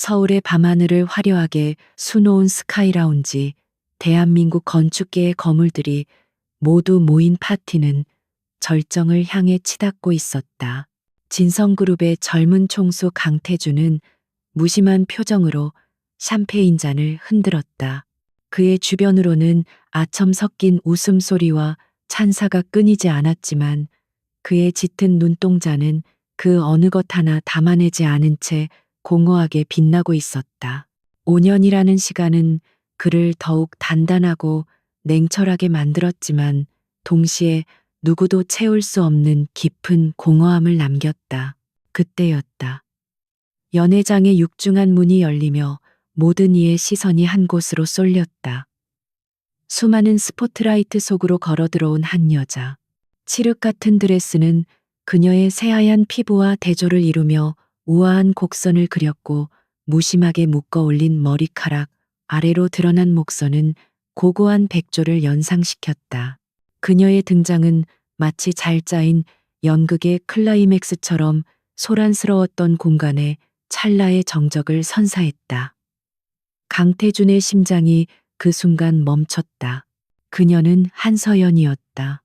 서울의 밤하늘을 화려하게 수놓은 스카이라운지, 대한민국 건축계의 거물들이 모두 모인 파티는 절정을 향해 치닫고 있었다. 진성그룹의 젊은 총수 강태준은 무심한 표정으로 샴페인 잔을 흔들었다. 그의 주변으로는 아첨 섞인 웃음소리와 찬사가 끊이지 않았지만 그의 짙은 눈동자는 그 어느 것 하나 담아내지 않은 채 공허하게 빛나고 있었다. 5년이라는 시간은 그를 더욱 단단하고 냉철하게 만들었지만 동시에 누구도 채울 수 없는 깊은 공허함을 남겼다. 그때였다. 연회장의 육중한 문이 열리며 모든 이의 시선이 한 곳으로 쏠렸다. 수많은 스포트라이트 속으로 걸어들어온 한 여자. 칠흑 같은 드레스는 그녀의 새하얀 피부와 대조를 이루며 우아한 곡선을 그렸고 무심하게 묶어 올린 머리카락, 아래로 드러난 목선은 고고한 백조를 연상시켰다. 그녀의 등장은 마치 잘 짜인 연극의 클라이맥스처럼 소란스러웠던 공간에 찰나의 정적을 선사했다. 강태준의 심장이 그 순간 멈췄다. 그녀는 한서연이었다.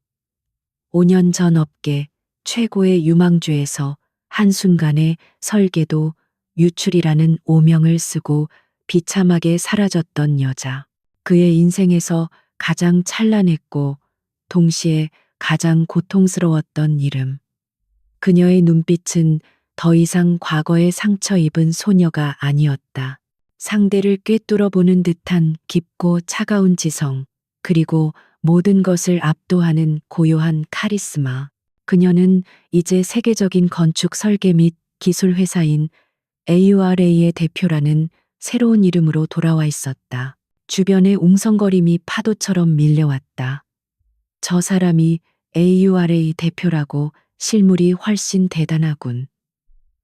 5년 전 업계 최고의 유망주에서 한순간에 설계도 유출이라는 오명을 쓰고 비참하게 사라졌던 여자. 그의 인생에서 가장 찬란했고 동시에 가장 고통스러웠던 이름. 그녀의 눈빛은 더 이상 과거에 상처 입은 소녀가 아니었다. 상대를 꿰뚫어 보는 듯한 깊고 차가운 지성, 그리고 모든 것을 압도하는 고요한 카리스마. 그녀는 이제 세계적인 건축 설계 및 기술 회사인 AURA의 대표라는 새로운 이름으로 돌아와 있었다. 주변의 웅성거림이 파도처럼 밀려왔다. 저 사람이 AURA 대표라고, 실물이 훨씬 대단하군.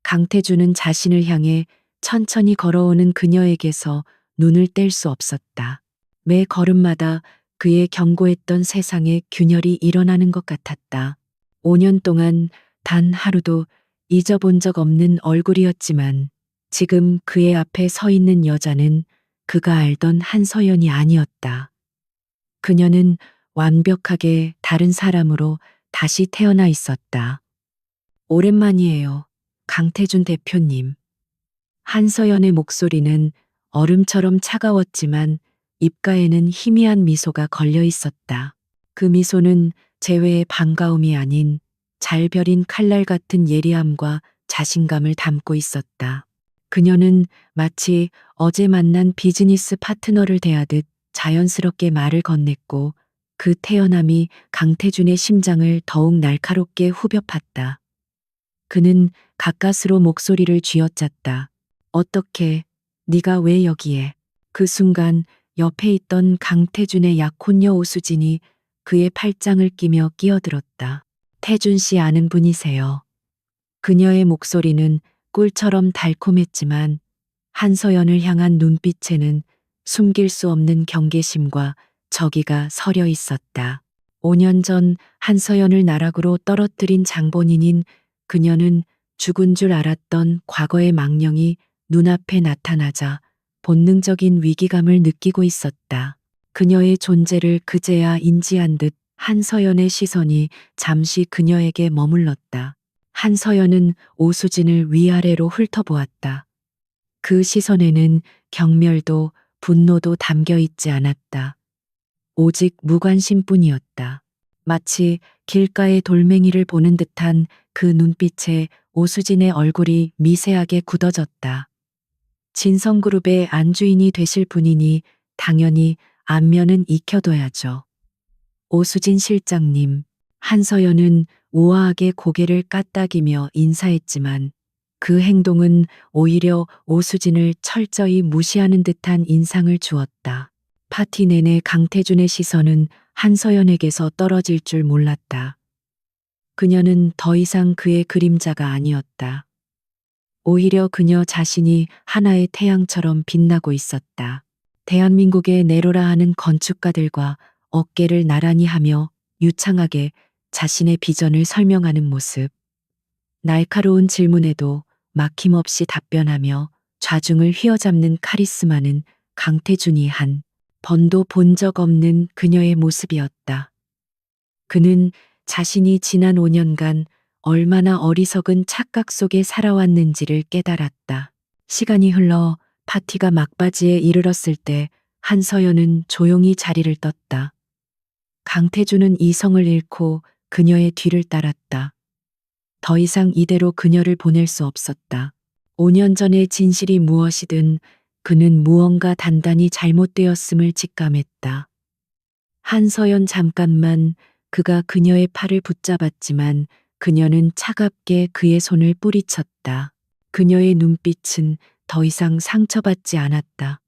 강태준은 자신을 향해 천천히 걸어오는 그녀에게서 눈을 뗄 수 없었다. 매 걸음마다 그의 경고했던 세상에 균열이 일어나는 것 같았다. 5년 동안 단 하루도 잊어본 적 없는 얼굴이었지만 지금 그의 앞에 서 있는 여자는 그가 알던 한서연이 아니었다. 그녀는 완벽하게 다른 사람으로 다시 태어나 있었다. 오랜만이에요, 강태준 대표님. 한서연의 목소리는 얼음처럼 차가웠지만 입가에는 희미한 미소가 걸려 있었다. 그 미소는 재회의 반가움이 아닌 잘 벼린 칼날 같은 예리함과 자신감을 담고 있었다. 그녀는 마치 어제 만난 비즈니스 파트너를 대하듯 자연스럽게 말을 건넸고 그 태연함이 강태준의 심장을 더욱 날카롭게 후벼 팠다. 그는 가까스로 목소리를 쥐어짰다. 어떻게, 네가 왜 여기에? 그 순간 옆에 있던 강태준의 약혼녀 오수진이 그의 팔짱을 끼며 끼어들었다. 태준 씨 아는 분이세요. 그녀의 목소리는 꿀처럼 달콤했지만 한서연을 향한 눈빛에는 숨길 수 없는 경계심과 적의가 서려 있었다. 5년 전 한서연을 나락으로 떨어뜨린 장본인인 그녀는 죽은 줄 알았던 과거의 망령이 눈앞에 나타나자 본능적인 위기감을 느끼고 있었다. 그녀의 존재를 그제야 인지한 듯 한서연의 시선이 잠시 그녀에게 머물렀다. 한서연은 오수진을 위아래로 훑어보았다. 그 시선에는 경멸도 분노도 담겨 있지 않았다. 오직 무관심뿐이었다. 마치 길가의 돌멩이를 보는 듯한 그 눈빛에 오수진의 얼굴이 미세하게 굳어졌다. 진성그룹의 안주인이 되실 분이니 당연히 안면은 익혀둬야죠. 오수진 실장님. 한서연은 우아하게 고개를 까딱이며 인사했지만 그 행동은 오히려 오수진을 철저히 무시하는 듯한 인상을 주었다. 파티 내내 강태준의 시선은 한서연에게서 떨어질 줄 몰랐다. 그녀는 더 이상 그의 그림자가 아니었다. 오히려 그녀 자신이 하나의 태양처럼 빛나고 있었다. 대한민국의 내로라 하는 건축가들과 어깨를 나란히 하며 유창하게 자신의 비전을 설명하는 모습. 날카로운 질문에도 막힘없이 답변하며 좌중을 휘어잡는 카리스마는 강태준이 한 번도 본 적 없는 그녀의 모습이었다. 그는 자신이 지난 5년간 얼마나 어리석은 착각 속에 살아왔는지를 깨달았다. 시간이 흘러 파티가 막바지에 이르렀을 때 한서연은 조용히 자리를 떴다. 강태준은 이성을 잃고 그녀의 뒤를 따랐다. 더 이상 이대로 그녀를 보낼 수 없었다. 5년 전의 진실이 무엇이든 그는 무언가 단단히 잘못되었음을 직감했다. 한서연 잠깐만 그가 그녀의 팔을 붙잡았지만 그녀는 차갑게 그의 손을 뿌리쳤다. 그녀의 눈빛은 더 이상 상처받지 않았다.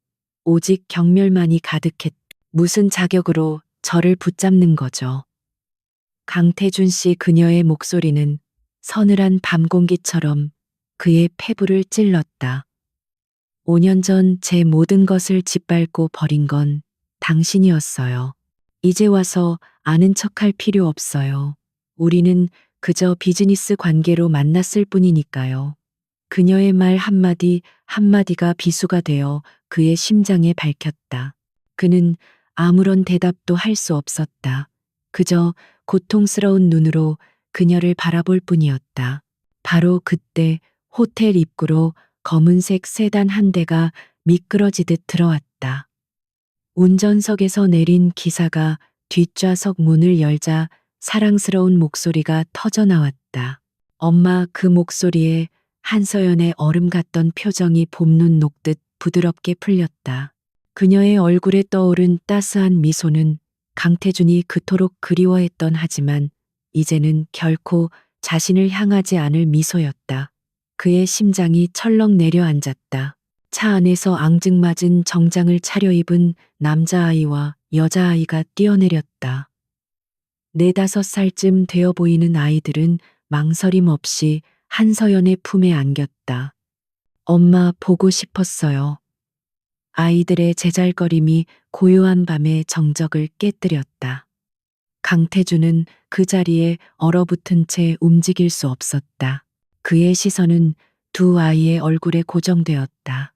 오직 경멸만이 가득했다. 무슨 자격으로 저를 붙잡는 거죠? 강태준 씨 그녀의 목소리는 서늘한 밤 공기처럼 그의 폐부를 찔렀다. 5년 전 제 모든 것을 짓밟고 버린 건 당신이었어요. 이제 와서 아는 척할 필요 없어요. 우리는 그저 비즈니스 관계로 만났을 뿐이니까요. 그녀의 말 한마디 한마디가 비수가 되어 그의 심장에 박혔다. 그는 아무런 대답도 할 수 없었다. 그저 고통스러운 눈으로 그녀를 바라볼 뿐이었다. 바로 그때 호텔 입구로 검은색 세단 한 대가 미끄러지듯 들어왔다. 운전석에서 내린 기사가 뒷좌석 문을 열자 사랑스러운 목소리가 터져 나왔다. 엄마. 그 목소리에 한서연의 얼음 같던 표정이 봄눈 녹듯 부드럽게 풀렸다. 그녀의 얼굴에 떠오른 따스한 미소는 강태준이 그토록 그리워했던 하지만 이제는 결코 자신을 향하지 않을 미소였다. 그의 심장이 철렁 내려앉았다. 차 안에서 앙증맞은 정장을 차려입은 남자아이와 여자아이가 뛰어내렸다. 4~5살쯤 되어 보이는 아이들은 망설임 없이 한서연의 품에 안겼다. 엄마 보고 싶었어요. 아이들의 제잘거림이 고요한 밤의 정적을 깨뜨렸다. 강태준은 그 자리에 얼어붙은 채 움직일 수 없었다. 그의 시선은 두 아이의 얼굴에 고정되었다.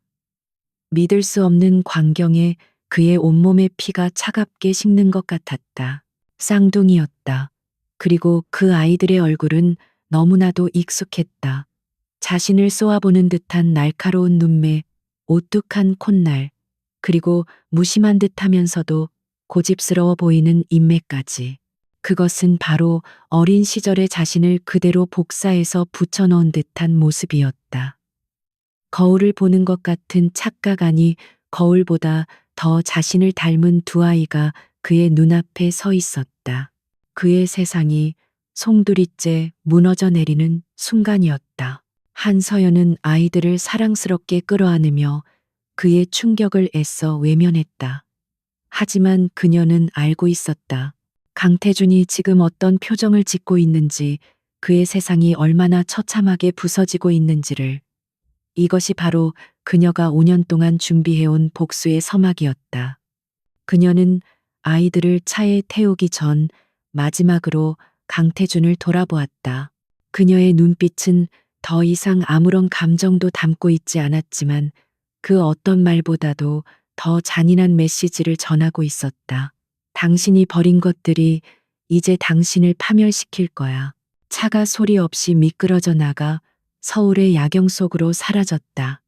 믿을 수 없는 광경에 그의 온몸의 피가 차갑게 식는 것 같았다. 쌍둥이였다. 그리고 그 아이들의 얼굴은 너무나도 익숙했다. 자신을 쏘아보는 듯한 날카로운 눈매, 오뚝한 콧날, 그리고 무심한 듯하면서도 고집스러워 보이는 인매까지. 그것은 바로 어린 시절의 자신을 그대로 복사해서 붙여넣은 듯한 모습이었다. 거울을 보는 것 같은 착각 아니 거울보다 더 자신을 닮은 두 아이가 그의 눈앞에 서 있었다. 그의 세상이 송두리째 무너져 내리는 순간이었다. 한서연은 아이들을 사랑스럽게 끌어안으며 그의 충격을 애써 외면했다. 하지만 그녀는 알고 있었다. 강태준이 지금 어떤 표정을 짓고 있는지, 그의 세상이 얼마나 처참하게 부서지고 있는지를. 이것이 바로 그녀가 5년 동안 준비해온 복수의 서막이었다. 그녀는 아이들을 차에 태우기 전 마지막으로 강태준을 돌아보았다. 그녀의 눈빛은 더 이상 아무런 감정도 담고 있지 않았지만 그 어떤 말보다도 더 잔인한 메시지를 전하고 있었다. 당신이 버린 것들이 이제 당신을 파멸시킬 거야. 차가 소리 없이 미끄러져 나가 서울의 야경 속으로 사라졌다.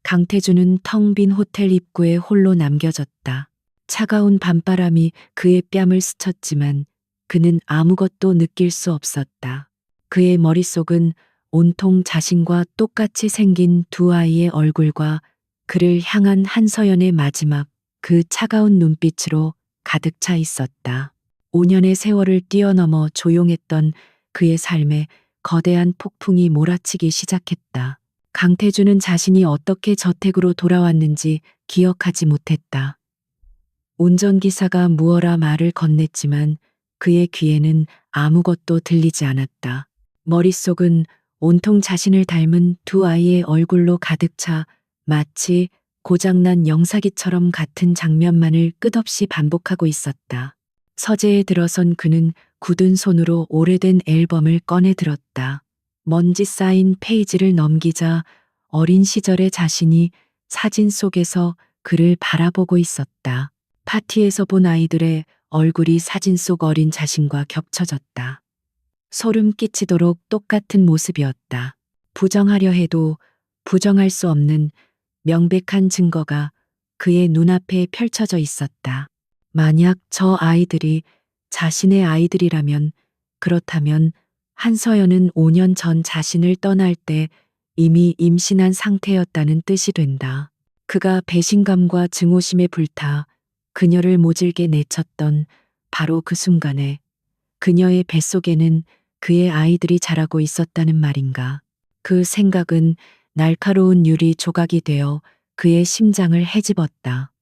강태준은 텅 빈 호텔 입구에 홀로 남겨졌다. 차가운 밤바람이 그의 뺨을 스쳤지만 그는 아무것도 느낄 수 없었다. 그의 머릿속은 온통 자신과 똑같이 생긴 두 아이의 얼굴과 그를 향한 한서연의 마지막 그 차가운 눈빛으로 가득 차 있었다. 5년의 세월을 뛰어넘어 조용했던 그의 삶에 거대한 폭풍이 몰아치기 시작했다. 강태준은 자신이 어떻게 저택으로 돌아왔는지 기억하지 못했다. 운전기사가 무어라 말을 건넸지만 그의 귀에는 아무것도 들리지 않았다. 머릿속은 온통 자신을 닮은 두 아이의 얼굴로 가득 차 마치 고장난 영사기처럼 같은 장면만을 끝없이 반복하고 있었다. 서재에 들어선 그는 굳은 손으로 오래된 앨범을 꺼내 들었다. 먼지 쌓인 페이지를 넘기자 어린 시절의 자신이 사진 속에서 그를 바라보고 있었다. 파티에서 본 아이들의 얼굴이 사진 속 어린 자신과 겹쳐졌다. 소름 끼치도록 똑같은 모습이었다. 부정하려 해도 부정할 수 없는 명백한 증거가 그의 눈앞에 펼쳐져 있었다. 만약 저 아이들이 자신의 아이들이라면, 그렇다면 한서연은 5년 전 자신을 떠날 때 이미 임신한 상태였다는 뜻이 된다. 그가 배신감과 증오심에 불타 그녀를 모질게 내쳤던 바로 그 순간에 그녀의 뱃속에는 그의 아이들이 자라고 있었다는 말인가. 그 생각은 날카로운 유리 조각이 되어 그의 심장을 헤집었다.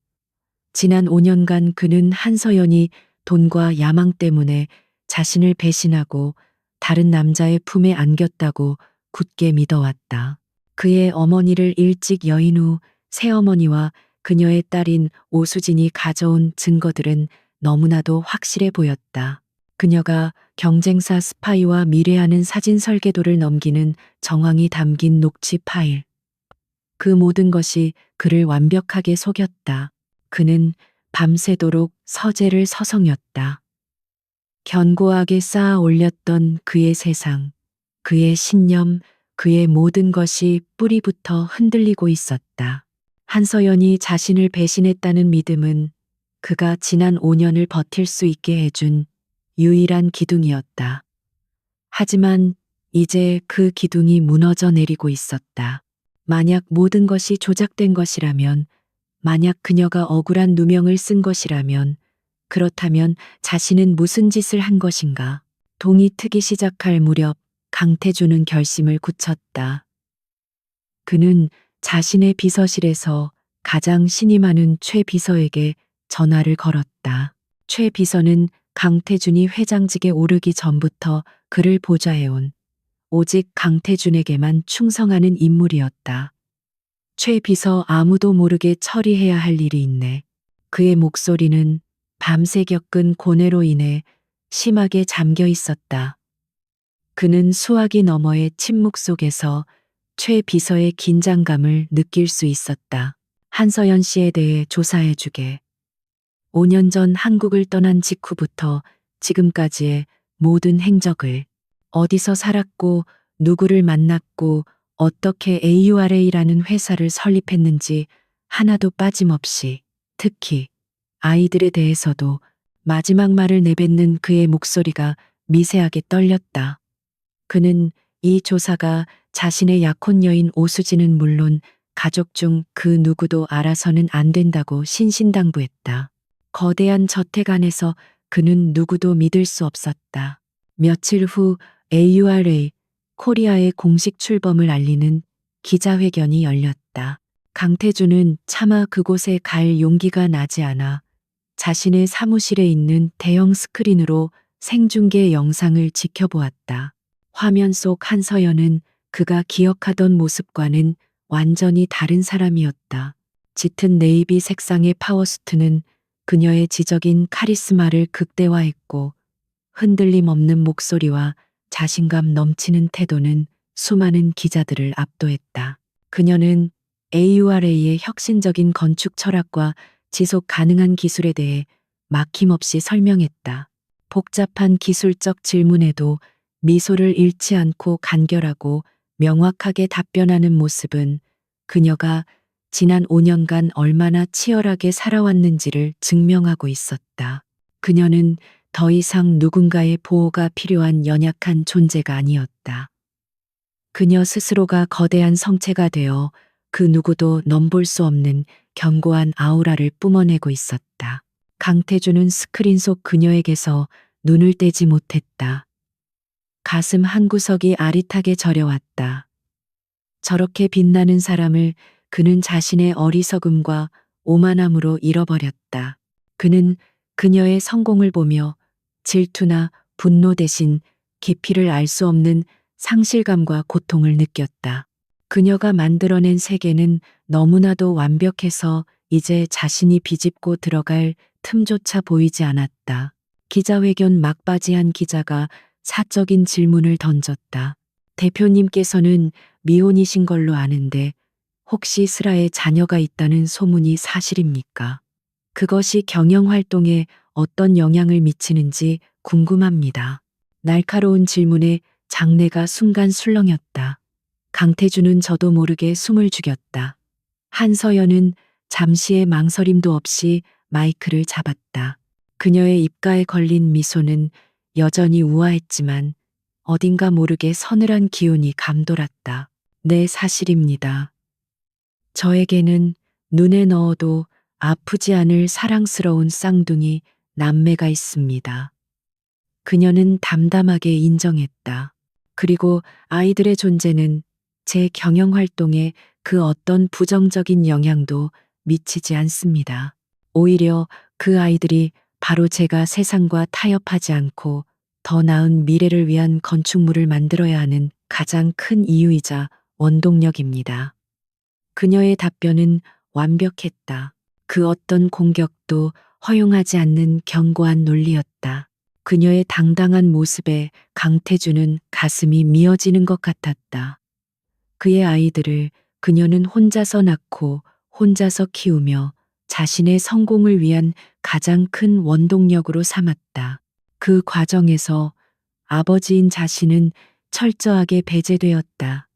지난 5년간 그는 한서연이 돈과 야망 때문에 자신을 배신하고 다른 남자의 품에 안겼다고 굳게 믿어왔다. 그의 어머니를 일찍 여인 후 새어머니와 그녀의 딸인 오수진이 가져온 증거들은 너무나도 확실해 보였다. 그녀가 경쟁사 스파이와 미래하는 사진 설계도를 넘기는 정황이 담긴 녹취 파일. 그 모든 것이 그를 완벽하게 속였다. 그는 밤새도록 서재를 서성였다. 견고하게 쌓아 올렸던 그의 세상, 그의 신념, 그의 모든 것이 뿌리부터 흔들리고 있었다. 한서연이 자신을 배신했다는 믿음은 그가 지난 5년을 버틸 수 있게 해준 유일한 기둥이었다. 하지만 이제 그 기둥이 무너져 내리고 있었다. 만약 모든 것이 조작된 것이라면, 만약 그녀가 억울한 누명을 쓴 것이라면, 그렇다면 자신은 무슨 짓을 한 것인가? 동이 트기 시작할 무렵 강태주는 결심을 굳혔다. 그는 자신의 비서실에서 가장 신임하는 최 비서에게 전화를 걸었다. 최 비서는 강태준이 회장직에 오르기 전부터 그를 보좌해온 오직 강태준에게만 충성하는 인물이었다. 최 비서, 아무도 모르게 처리해야 할 일이 있네. 그의 목소리는 밤새 겪은 고뇌로 인해 심하게 잠겨 있었다. 그는 수화기 너머의 침묵 속에서 최 비서의 긴장감을 느낄 수 있었다. 한서연 씨에 대해 조사해주게. 5년 전 한국을 떠난 직후부터 지금까지의 모든 행적을, 어디서 살았고 누구를 만났고 어떻게 AURA라는 회사를 설립했는지 하나도 빠짐없이, 특히 아이들에 대해서도. 마지막 말을 내뱉는 그의 목소리가 미세하게 떨렸다. 그는 이 조사가 자신의 약혼 여인 오수진은 물론 가족 중 그 누구도 알아서는 안 된다고 신신당부했다. 거대한 저택 안에서 그는 누구도 믿을 수 없었다. 며칠 후 AURA 코리아의 공식 출범을 알리는 기자회견이 열렸다. 강태주는 차마 그곳에 갈 용기가 나지 않아 자신의 사무실에 있는 대형 스크린으로 생중계 영상을 지켜보았다. 화면 속 한서연은 그가 기억하던 모습과는 완전히 다른 사람이었다. 짙은 네이비 색상의 파워수트는 그녀의 지적인 카리스마를 극대화했고, 흔들림 없는 목소리와 자신감 넘치는 태도는 수많은 기자들을 압도했다. 그녀는 AURA의 혁신적인 건축 철학과 지속 가능한 기술에 대해 막힘없이 설명했다. 복잡한 기술적 질문에도 미소를 잃지 않고 간결하고 명확하게 답변하는 모습은 그녀가 지난 5년간 얼마나 치열하게 살아왔는지를 증명하고 있었다. 그녀는 더 이상 누군가의 보호가 필요한 연약한 존재가 아니었다. 그녀 스스로가 거대한 성체가 되어 그 누구도 넘볼 수 없는 견고한 아우라를 뿜어내고 있었다. 강태주는 스크린 속 그녀에게서 눈을 떼지 못했다. 가슴 한구석이 아릿하게 저려왔다. 저렇게 빛나는 사람을 그는 자신의 어리석음과 오만함으로 잃어버렸다. 그는 그녀의 성공을 보며 질투나 분노 대신 깊이를 알 수 없는 상실감과 고통을 느꼈다. 그녀가 만들어낸 세계는 너무나도 완벽해서 이제 자신이 비집고 들어갈 틈조차 보이지 않았다. 기자회견 막바지 한 기자가 사적인 질문을 던졌다. 대표님께서는 미혼이신 걸로 아는데 혹시 슬아에 자녀가 있다는 소문이 사실입니까? 그것이 경영 활동에 어떤 영향을 미치는지 궁금합니다. 날카로운 질문에 장내가 순간 술렁였다. 강태주는 저도 모르게 숨을 죽였다. 한서연은 잠시의 망설임도 없이 마이크를 잡았다. 그녀의 입가에 걸린 미소는 여전히 우아했지만 어딘가 모르게 서늘한 기운이 감돌았다. 네, 사실입니다. 저에게는 눈에 넣어도 아프지 않을 사랑스러운 쌍둥이 남매가 있습니다. 그녀는 담담하게 인정했다. 그리고 아이들의 존재는 제 경영 활동에 그 어떤 부정적인 영향도 미치지 않습니다. 오히려 그 아이들이 바로 제가 세상과 타협하지 않고 더 나은 미래를 위한 건축물을 만들어야 하는 가장 큰 이유이자 원동력입니다. 그녀의 답변은 완벽했다. 그 어떤 공격도 허용하지 않는 견고한 논리였다. 그녀의 당당한 모습에 강태주는 가슴이 미어지는 것 같았다. 그의 아이들을 그녀는 혼자서 낳고 혼자서 키우며 자신의 성공을 위한 가장 큰 원동력으로 삼았다. 그 과정에서 아버지인 자신은 철저하게 배제되었다.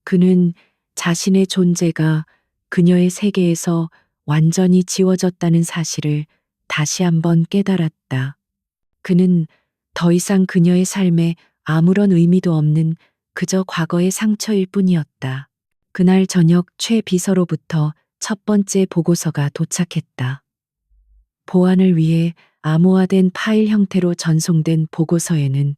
그는 자신의 존재가 그녀의 세계에서 완전히 지워졌다는 사실을 다시 한번 깨달았다. 그는 더 이상 그녀의 삶에 아무런 의미도 없는 그저 과거의 상처일 뿐이었다. 그날 저녁 최 비서로부터 첫 번째 보고서가 도착했다. 보안을 위해 암호화된 파일 형태로 전송된 보고서에는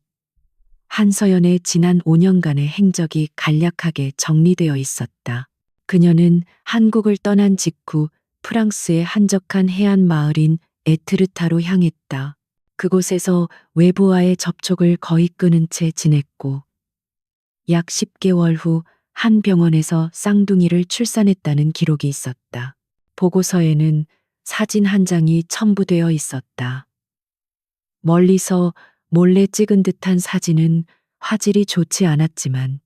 한서연의 지난 5년간의 행적이 간략하게 정리되어 있었다. 그녀는 한국을 떠난 직후 프랑스의 한적한 해안 마을인 에트르타로 향했다. 그곳에서 외부와의 접촉을 거의 끊은 채 지냈고 약 10개월 후 한 병원에서 쌍둥이를 출산했다는 기록이 있었다. 보고서에는 사진 한 장이 첨부되어 있었다. 멀리서 몰래 찍은 듯한 사진은 화질이 좋지 않았지만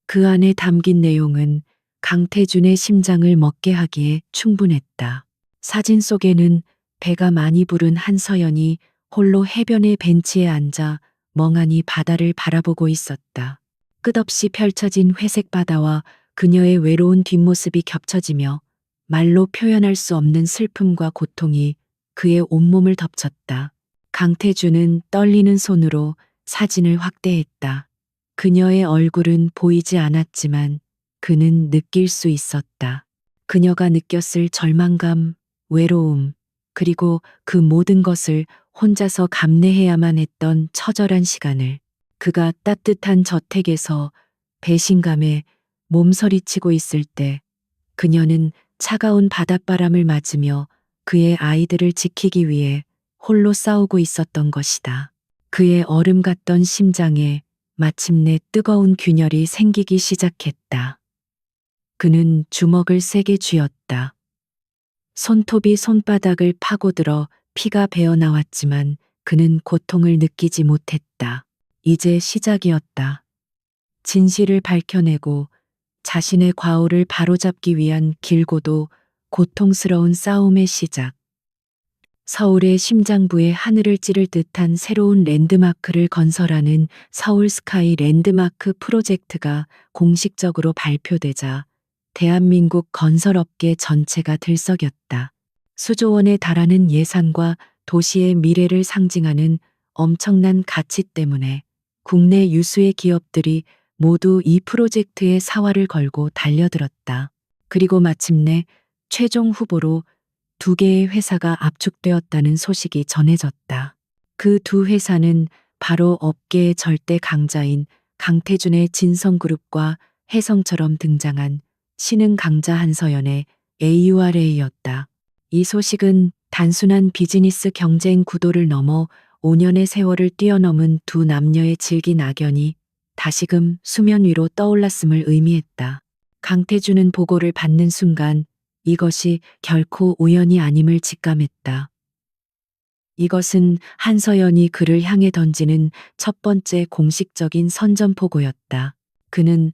그 안에 담긴 내용은 강태준의 심장을 먹게 하기에 충분했다. 사진 속에는 배가 많이 부른 한서연이 홀로 해변의 벤치에 앉아 멍하니 바다를 바라보고 있었다. 끝없이 펼쳐진 회색 바다와 그녀의 외로운 뒷모습이 겹쳐지며 말로 표현할 수 없는 슬픔과 고통이 그의 온몸을 덮쳤다. 강태주는 떨리는 손으로 사진을 확대했다. 그녀의 얼굴은 보이지 않았지만 그는 느낄 수 있었다. 그녀가 느꼈을 절망감, 외로움, 그리고 그 모든 것을 혼자서 감내해야만 했던 처절한 시간을 그가 따뜻한 저택에서 배신감에 몸서리치고 있을 때 그녀는 차가운 바닷바람을 맞으며 그의 아이들을 지키기 위해 홀로 싸우고 있었던 것이다. 그의 얼음 같던 심장에 마침내 뜨거운 균열이 생기기 시작했다. 그는 주먹을 세게 쥐었다. 손톱이 손바닥을 파고들어 피가 배어 나왔지만 그는 고통을 느끼지 못했다. 이제 시작이었다. 진실을 밝혀내고 자신의 과오를 바로잡기 위한 길고도 고통스러운 싸움의 시작. 서울의 심장부에 하늘을 찌를 듯한 새로운 랜드마크를 건설하는 서울 스카이 랜드마크 프로젝트가 공식적으로 발표되자 대한민국 건설업계 전체가 들썩였다. 수조 원에 달하는 예산과 도시의 미래를 상징하는 엄청난 가치 때문에 국내 유수의 기업들이 모두 이 프로젝트에 사활을 걸고 달려들었다. 그리고 마침내 최종 후보로 2개의 회사가 압축되었다는 소식이 전해졌다. 그 2회사는 바로 업계의 절대 강자인 강태준의 진성그룹과 혜성처럼 등장한 신흥 강자 한서연의 AURA였다. 이 소식은 단순한 비즈니스 경쟁 구도를 넘어 5년의 세월을 뛰어넘은 두 남녀의 질긴 악연이 다시금 수면 위로 떠올랐음을 의미했다. 강태준은 보고를 받는 순간 이것이 결코 우연이 아님을 직감했다. 이것은 한서연이 그를 향해 던지는 첫 번째 공식적인 선전포고였다. 그는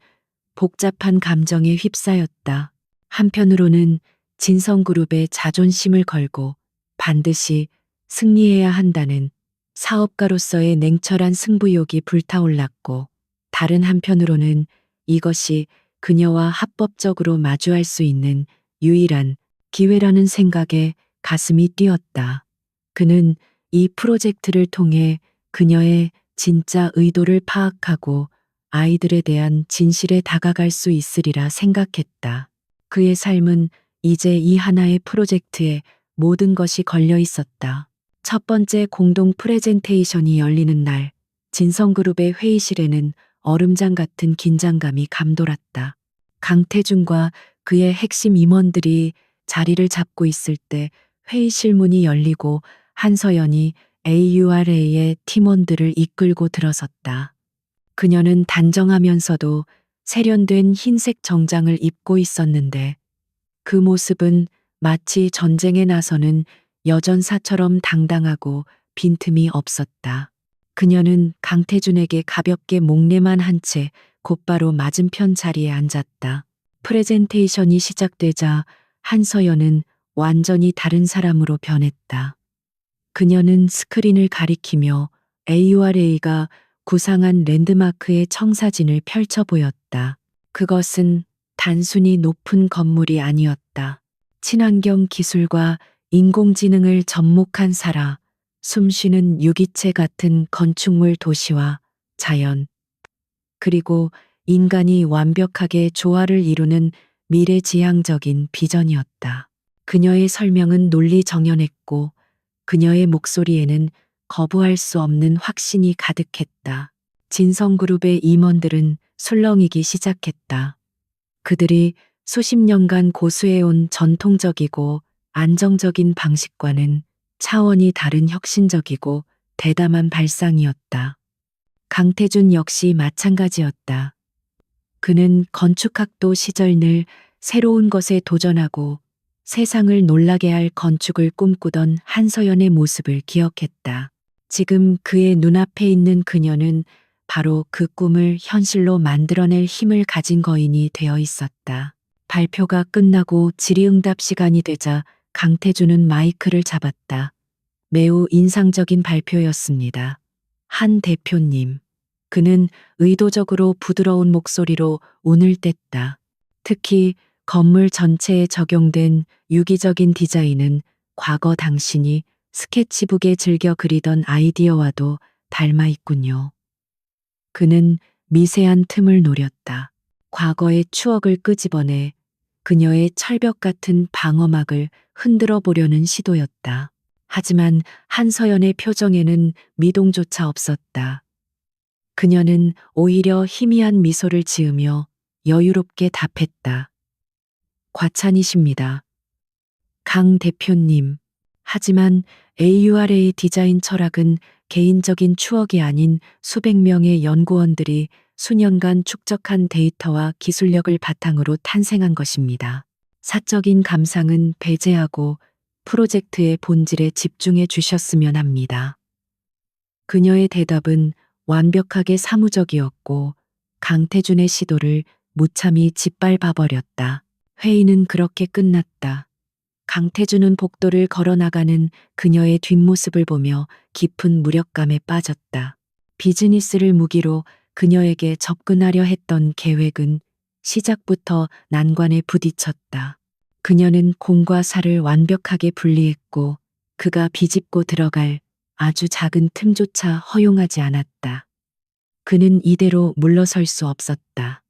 복잡한 감정에 휩싸였다. 한편으로는 진성그룹의 자존심을 걸고 반드시 승리해야 한다는 사업가로서의 냉철한 승부욕이 불타올랐고, 다른 한편으로는 이것이 그녀와 합법적으로 마주할 수 있는 유일한 기회라는 생각에 가슴이 뛰었다. 그는 이 프로젝트를 통해 그녀의 진짜 의도를 파악하고 아이들에 대한 진실에 다가갈 수 있으리라 생각했다. 그의 삶은 이제 이 하나의 프로젝트에 모든 것이 걸려 있었다. 첫 번째 공동 프레젠테이션이 열리는 날, 진성그룹의 회의실에는 얼음장 같은 긴장감이 감돌았다. 강태준과 그의 핵심 임원들이 자리를 잡고 있을 때 회의실 문이 열리고 한서연이 AURA의 팀원들을 이끌고 들어섰다. 그녀는 단정하면서도 세련된 흰색 정장을 입고 있었는데, 그 모습은 마치 전쟁에 나서는 여전사처럼 당당하고 빈틈이 없었다. 그녀는 강태준에게 가볍게 목례만 한 채 곧바로 맞은편 자리에 앉았다. 프레젠테이션이 시작되자 한서연은 완전히 다른 사람으로 변했다. 그녀는 스크린을 가리키며 AURA가 구상한 랜드마크의 청사진을 펼쳐 보였다. 그것은 단순히 높은 건물이 아니었다. 친환경 기술과 인공지능을 접목한 살아 숨쉬는 유기체 같은 건축물 도시와 자연, 그리고 인간이 완벽하게 조화를 이루는 미래지향적인 비전이었다. 그녀의 설명은 논리정연했고, 그녀의 목소리에는 거부할 수 없는 확신이 가득했다. 진성그룹의 임원들은 술렁이기 시작했다. 그들이 수십 년간 고수해온 전통적이고 안정적인 방식과는 차원이 다른 혁신적이고 대담한 발상이었다. 강태준 역시 마찬가지였다. 그는 건축학도 시절 늘 새로운 것에 도전하고 세상을 놀라게 할 건축을 꿈꾸던 한서연의 모습을 기억했다. 지금 그의 눈앞에 있는 그녀는 바로 그 꿈을 현실로 만들어낼 힘을 가진 거인이 되어 있었다. 발표가 끝나고 질의응답 시간이 되자 강태준은 마이크를 잡았다. 매우 인상적인 발표였습니다. 한 대표님. 그는 의도적으로 부드러운 목소리로 운을 뗐다. 특히 건물 전체에 적용된 유기적인 디자인은 과거 당신이 스케치북에 즐겨 그리던 아이디어와도 닮아 있군요. 그는 미세한 틈을 노렸다. 과거의 추억을 끄집어내 그녀의 철벽 같은 방어막을 흔들어 보려는 시도였다. 하지만 한서연의 표정에는 미동조차 없었다. 그녀는 오히려 희미한 미소를 지으며 여유롭게 답했다. 과찬이십니다. 강 대표님. 하지만 AURA 디자인 철학은 개인적인 추억이 아닌 수백 명의 연구원들이 수년간 축적한 데이터와 기술력을 바탕으로 탄생한 것입니다. 사적인 감상은 배제하고 프로젝트의 본질에 집중해 주셨으면 합니다. 그녀의 대답은 완벽하게 사무적이었고 강태준의 시도를 무참히 짓밟아 버렸다. 회의는 그렇게 끝났다. 강태준은 복도를 걸어나가는 그녀의 뒷모습을 보며 깊은 무력감에 빠졌다. 비즈니스를 무기로 그녀에게 접근하려 했던 계획은 시작부터 난관에 부딪혔다. 그녀는 공과 사를 완벽하게 분리했고 그가 비집고 들어갈 아주 작은 틈조차 허용하지 않았다. 그는 이대로 물러설 수 없었다.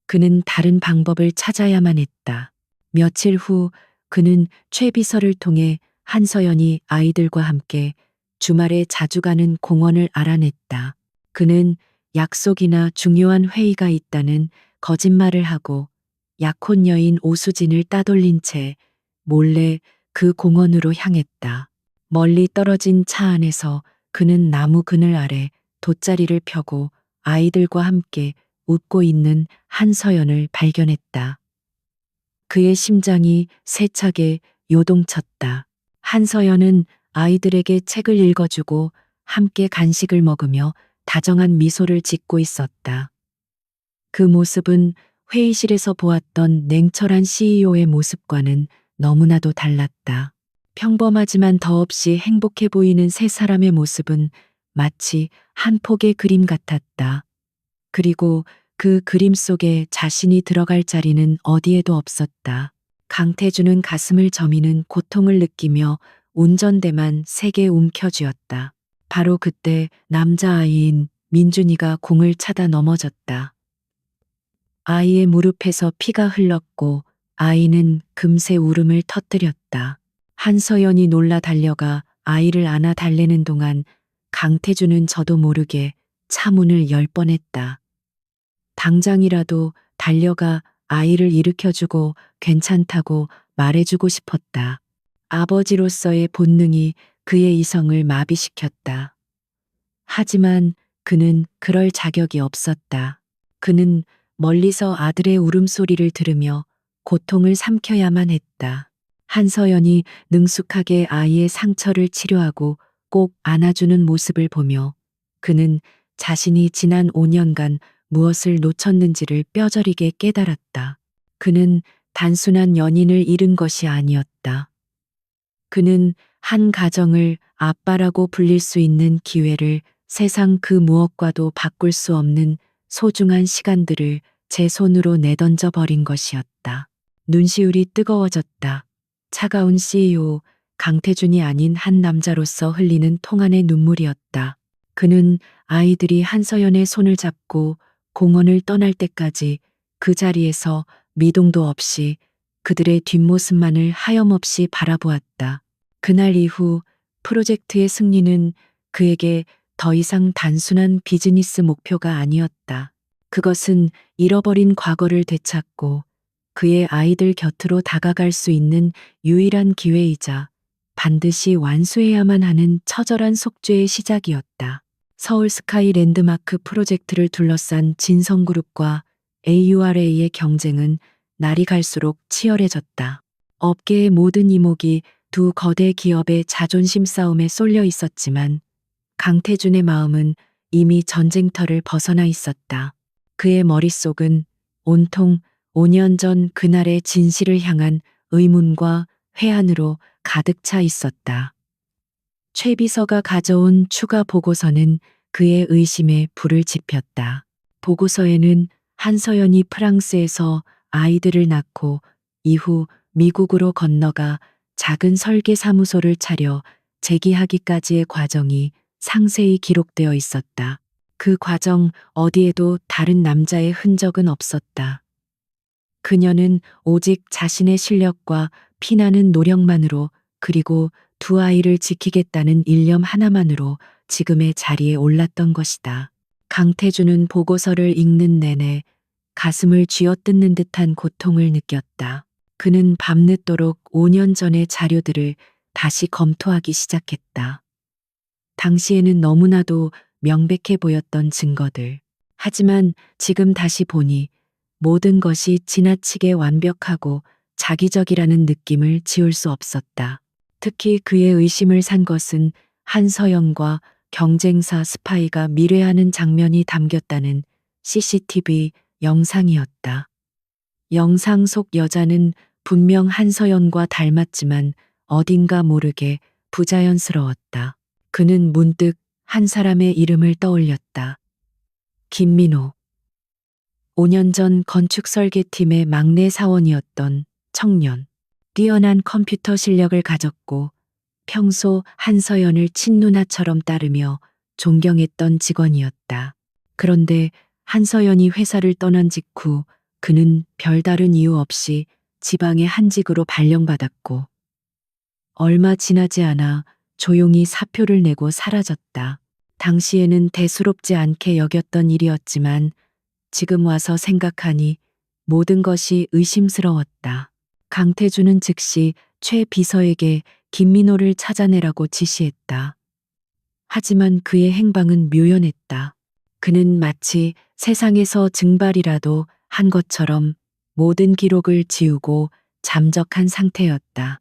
그는 다른 방법을 찾아야만 했다. 며칠 후 그는 최비서를 통해 한서연이 아이들과 함께 주말에 자주 가는 공원을 알아냈다. 그는 약속이나 중요한 회의가 있다는 거짓말을 하고 약혼 여인 오수진을 따돌린 채 몰래 그 공원으로 향했다. 멀리 떨어진 차 안에서 그는 나무 그늘 아래 돗자리를 펴고 아이들과 함께 웃고 있는 한서연을 발견했다. 그의 심장이 세차게 요동쳤다. 한서연은 아이들에게 책을 읽어주고 함께 간식을 먹으며 다정한 미소를 짓고 있었다. 그 모습은 회의실에서 보았던 냉철한 CEO의 모습과는 너무나도 달랐다. 평범하지만 더없이 행복해 보이는 세 사람의 모습은 마치 한 폭의 그림 같았다. 그리고 그 그림 속에 자신이 들어갈 자리는 어디에도 없었다. 강태주는 가슴을 저미는 고통을 느끼며 운전대만 세게 움켜쥐었다. 바로 그때 남자아이인 민준이가 공을 차다 넘어졌다. 아이의 무릎에서 피가 흘렀고 아이는 금세 울음을 터뜨렸다. 한서연이 놀라 달려가 아이를 안아 달래는 동안 강태주는 저도 모르게 차 문을 열 뻔했다. 당장이라도 달려가 아이를 일으켜주고 괜찮다고 말해주고 싶었다. 아버지로서의 본능이 그의 이성을 마비시켰다. 하지만 그는 그럴 자격이 없었다. 그는 멀리서 아들의 울음소리를 들으며 고통을 삼켜야만 했다. 한서연이 능숙하게 아이의 상처를 치료하고 꼭 안아주는 모습을 보며 그는 자신이 지난 5년간 무엇을 놓쳤는지를 뼈저리게 깨달았다. 그는 단순한 연인을 잃은 것이 아니었다. 그는 한 가정을 아빠라고 불릴 수 있는 기회를 세상 그 무엇과도 바꿀 수 없는 소중한 시간들을 제 손으로 내던져 버린 것이었다. 눈시울이 뜨거워졌다. 차가운 CEO 강태준이 아닌 한 남자로서 흘리는 통한의 눈물이었다. 그는 아이들이 한서연의 손을 잡고 공원을 떠날 때까지 그 자리에서 미동도 없이 그들의 뒷모습만을 하염없이 바라보았다. 그날 이후 프로젝트의 승리는 그에게 더 이상 단순한 비즈니스 목표가 아니었다. 그것은 잃어버린 과거를 되찾고 그의 아이들 곁으로 다가갈 수 있는 유일한 기회이자 반드시 완수해야만 하는 처절한 속죄의 시작이었다. 서울 스카이 랜드마크 프로젝트를 둘러싼 진성그룹과 AURA의 경쟁은 날이 갈수록 치열해졌다. 업계의 모든 이목이 두 거대 기업의 자존심 싸움에 쏠려 있었지만 강태준의 마음은 이미 전쟁터를 벗어나 있었다. 그의 머릿속은 온통 5년 전 그날의 진실을 향한 의문과 회한으로 가득 차 있었다. 최 비서가 가져온 추가 보고서는 그의 의심에 불을 지폈다. 보고서에는 한서연이 프랑스에서 아이들을 낳고 이후 미국으로 건너가 작은 설계 사무소를 차려 재기하기까지의 과정이 상세히 기록되어 있었다. 그 과정 어디에도 다른 남자의 흔적은 없었다. 그녀는 오직 자신의 실력과 피나는 노력만으로 그리고 두 아이를 지키겠다는 일념 하나만으로 지금의 자리에 올랐던 것이다. 강태준은 보고서를 읽는 내내 가슴을 쥐어뜯는 듯한 고통을 느꼈다. 그는 밤늦도록 5년 전의 자료들을 다시 검토하기 시작했다. 당시에는 너무나도 명백해 보였던 증거들. 하지만 지금 다시 보니 모든 것이 지나치게 완벽하고 자기적이라는 느낌을 지울 수 없었다. 특히 그의 의심을 산 것은 한서연과 경쟁사 스파이가 미래하는 장면이 담겼다는 CCTV 영상이었다. 영상 속 여자는 분명 한서연과 닮았지만 어딘가 모르게 부자연스러웠다. 그는 문득 한 사람의 이름을 떠올렸다. 김민호. 5년 전 건축 설계팀의 막내 사원이었던 청년. 뛰어난 컴퓨터 실력을 가졌고 평소 한서연을 친누나처럼 따르며 존경했던 직원이었다. 그런데 한서연이 회사를 떠난 직후 그는 별다른 이유 없이 지방의 한직으로 발령받았고 얼마 지나지 않아 조용히 사표를 내고 사라졌다. 당시에는 대수롭지 않게 여겼던 일이었지만 지금 와서 생각하니 모든 것이 의심스러웠다. 강태준은 즉시 최 비서에게 김민호를 찾아내라고 지시했다. 하지만 그의 행방은 묘연했다. 그는 마치 세상에서 증발이라도 한 것처럼 모든 기록을 지우고 잠적한 상태였다.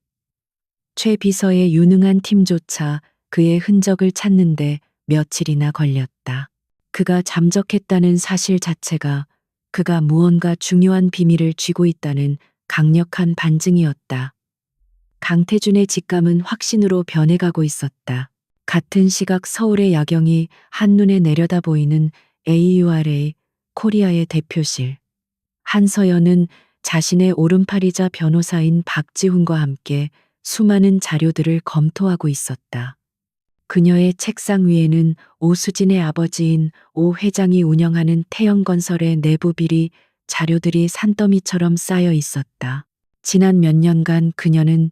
최 비서의 유능한 팀조차 그의 흔적을 찾는데 며칠이나 걸렸다. 그가 잠적했다는 사실 자체가 그가 무언가 중요한 비밀을 쥐고 있다는 강력한 반증이었다. 강태준의 직감은 확신으로 변해가고 있었다. 같은 시각 서울의 야경이 한눈에 내려다 보이는 AURA 코리아의 대표실. 한서연은 자신의 오른팔이자 변호사인 박지훈과 함께 수많은 자료들을 검토하고 있었다. 그녀의 책상 위에는 오수진의 아버지인 오 회장이 운영하는 태영건설의 내부 비리 자료들이 산더미처럼 쌓여 있었다. 지난 몇 년간 그녀는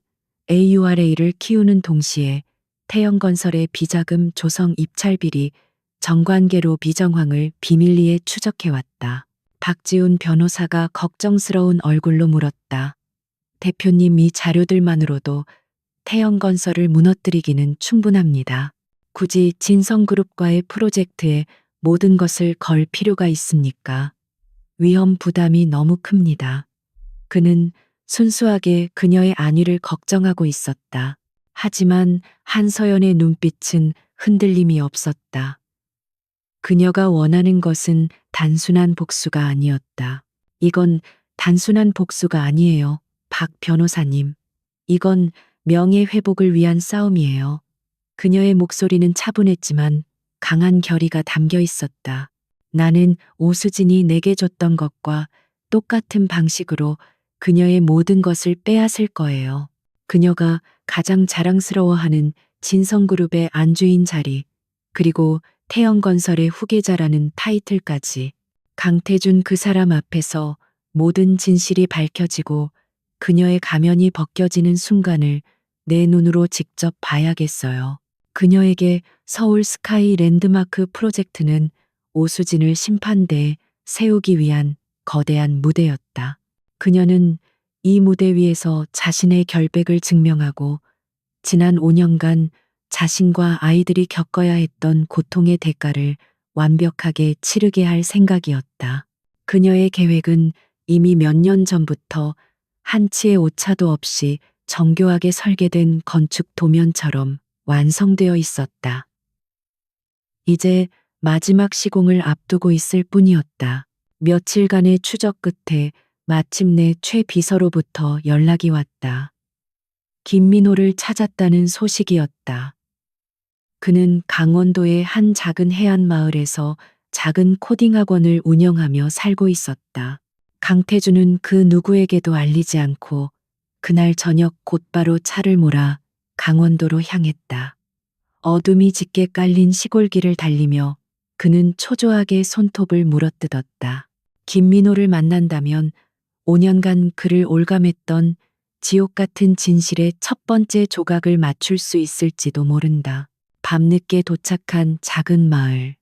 AURA를 키우는 동시에 태영건설의 비자금 조성 입찰 비리, 정관계로 비정황을 비밀리에 추적해왔다. 박지훈 변호사가 걱정스러운 얼굴로 물었다. 대표님, 이 자료들만으로도 태영건설을 무너뜨리기는 충분합니다. 굳이 진성그룹과의 프로젝트에 모든 것을 걸 필요가 있습니까? 위험 부담이 너무 큽니다. 그는 순수하게 그녀의 안위를 걱정하고 있었다. 하지만 한서연의 눈빛은 흔들림이 없었다. 그녀가 원하는 것은 단순한 복수가 아니었다. 이건 단순한 복수가 아니에요, 박 변호사님. 이건 명예회복을 위한 싸움이에요. 그녀의 목소리는 차분했지만 강한 결의가 담겨 있었다. 나는 오수진이 내게 줬던 것과 똑같은 방식으로 그녀의 모든 것을 빼앗을 거예요. 그녀가 가장 자랑스러워하는 진성그룹의 안주인 자리, 그리고 태영건설의 후계자라는 타이틀까지. 강태준 그 사람 앞에서 모든 진실이 밝혀지고 그녀의 가면이 벗겨지는 순간을 내 눈으로 직접 봐야겠어요. 그녀에게 서울 스카이 랜드마크 프로젝트는 오수진을 심판대에 세우기 위한 거대한 무대였다. 그녀는 이 무대 위에서 자신의 결백을 증명하고 지난 5년간 자신과 아이들이 겪어야 했던 고통의 대가를 완벽하게 치르게 할 생각이었다. 그녀의 계획은 이미 몇 년 전부터 한치의 오차도 없이 정교하게 설계된 건축 도면처럼 완성되어 있었다. 이제 마지막 시공을 앞두고 있을 뿐이었다. 며칠간의 추적 끝에 마침내 최 비서로부터 연락이 왔다. 김민호를 찾았다는 소식이었다. 그는 강원도의 한 작은 해안 마을에서 작은 코딩 학원을 운영하며 살고 있었다. 강태준은 그 누구에게도 알리지 않고 그날 저녁 곧바로 차를 몰아 강원도로 향했다. 어둠이 짙게 깔린 시골길을 달리며 그는 초조하게 손톱을 물어뜯었다. 김민호를 만난다면 5년간 그를 올감했던 지옥 같은 진실의 첫 번째 조각을 맞출 수 있을지도 모른다. 밤늦게 도착한 작은 마을.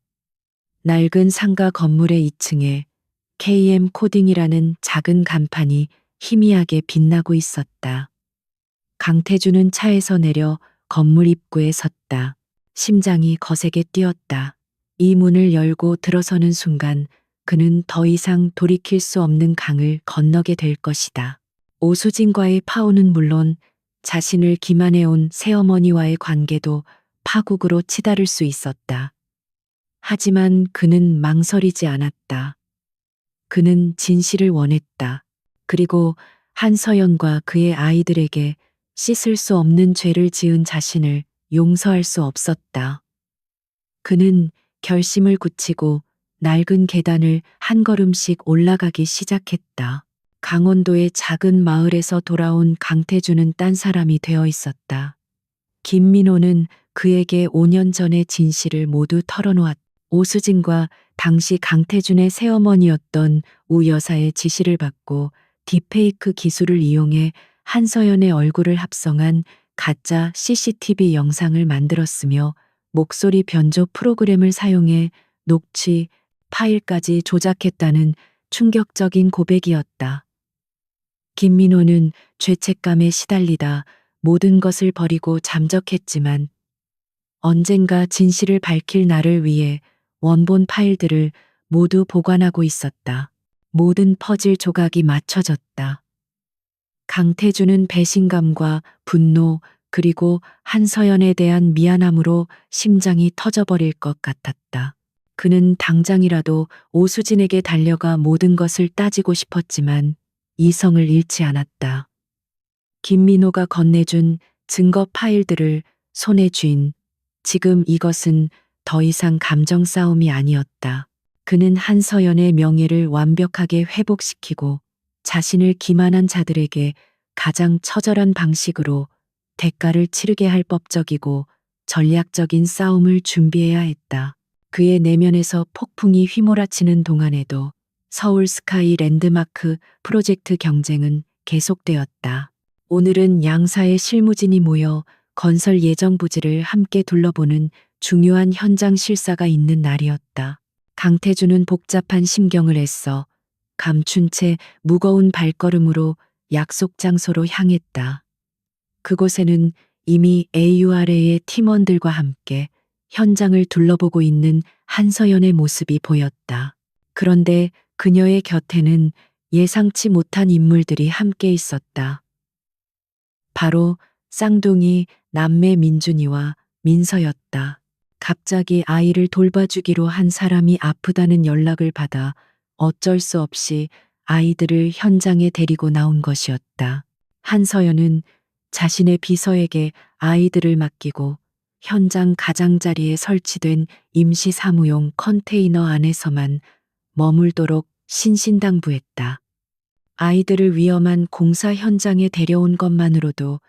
낡은 상가 건물의 2층에 KM 코딩이라는 작은 간판이 희미하게 빛나고 있었다. 강태준은 차에서 내려 건물 입구에 섰다. 심장이 거세게 뛰었다. 이 문을 열고 들어서는 순간 그는 더 이상 돌이킬 수 없는 강을 건너게 될 것이다. 오수진과의 파혼은 물론 자신을 기만해온 새어머니와의 관계도 파국으로 치달을 수 있었다. 하지만 그는 망설이지 않았다. 그는 진실을 원했다. 그리고 한서연과 그의 아이들에게 씻을 수 없는 죄를 지은 자신을 용서할 수 없었다. 그는 결심을 굳히고 낡은 계단을 한 걸음씩 올라가기 시작했다. 강원도의 작은 마을에서 돌아온 강태준은 딴 사람이 되어 있었다. 김민호는 그에게 5년 전의 진실을 모두 털어놓았다. 오수진과 당시 강태준의 새어머니였던 우 여사의 지시를 받고 딥페이크 기술을 이용해 한서연의 얼굴을 합성한 가짜 CCTV 영상을 만들었으며 목소리 변조 프로그램을 사용해 녹취 파일까지 조작했다는 충격적인 고백이었다. 김민호는 죄책감에 시달리다 모든 것을 버리고 잠적했지만 언젠가 진실을 밝힐 날을 위해 원본 파일들을 모두 보관하고 있었다. 모든 퍼즐 조각이 맞춰졌다. 강태준은 배신감과 분노 그리고 한서연에 대한 미안함으로 심장이 터져버릴 것 같았다. 그는 당장이라도 오수진에게 달려가 모든 것을 따지고 싶었지만 이성을 잃지 않았다. 김민호가 건네준 증거 파일들을 손에 쥔 지금 이것은 더 이상 감정 싸움이 아니었다. 그는 한서연의 명예를 완벽하게 회복시키고 자신을 기만한 자들에게 가장 처절한 방식으로 대가를 치르게 할 법적이고 전략적인 싸움을 준비해야 했다. 그의 내면에서 폭풍이 휘몰아치는 동안에도 서울 스카이 랜드마크 프로젝트 경쟁은 계속되었다. 오늘은 양사의 실무진이 모여 건설 예정 부지를 함께 둘러보는 중요한 현장 실사가 있는 날이었다. 강태준은 복잡한 심경을 애써 감춘 채 무거운 발걸음으로 약속 장소로 향했다. 그곳에는 이미 AURA의 팀원들과 함께 현장을 둘러보고 있는 한서연의 모습이 보였다. 그런데 그녀의 곁에는 예상치 못한 인물들이 함께 있었다. 바로 쌍둥이 남매 민준이와 민서였다. 갑자기 아이를 돌봐주기로 한 사람이 아프다는 연락을 받아 어쩔 수 없이 아이들을 현장에 데리고 나온 것이었다. 한서연은 자신의 비서에게 아이들을 맡기고 현장 가장자리에 설치된 임시 사무용 컨테이너 안에서만 머물도록 신신당부했다. 아이들을 위험한 공사 현장에 데려온 것만으로도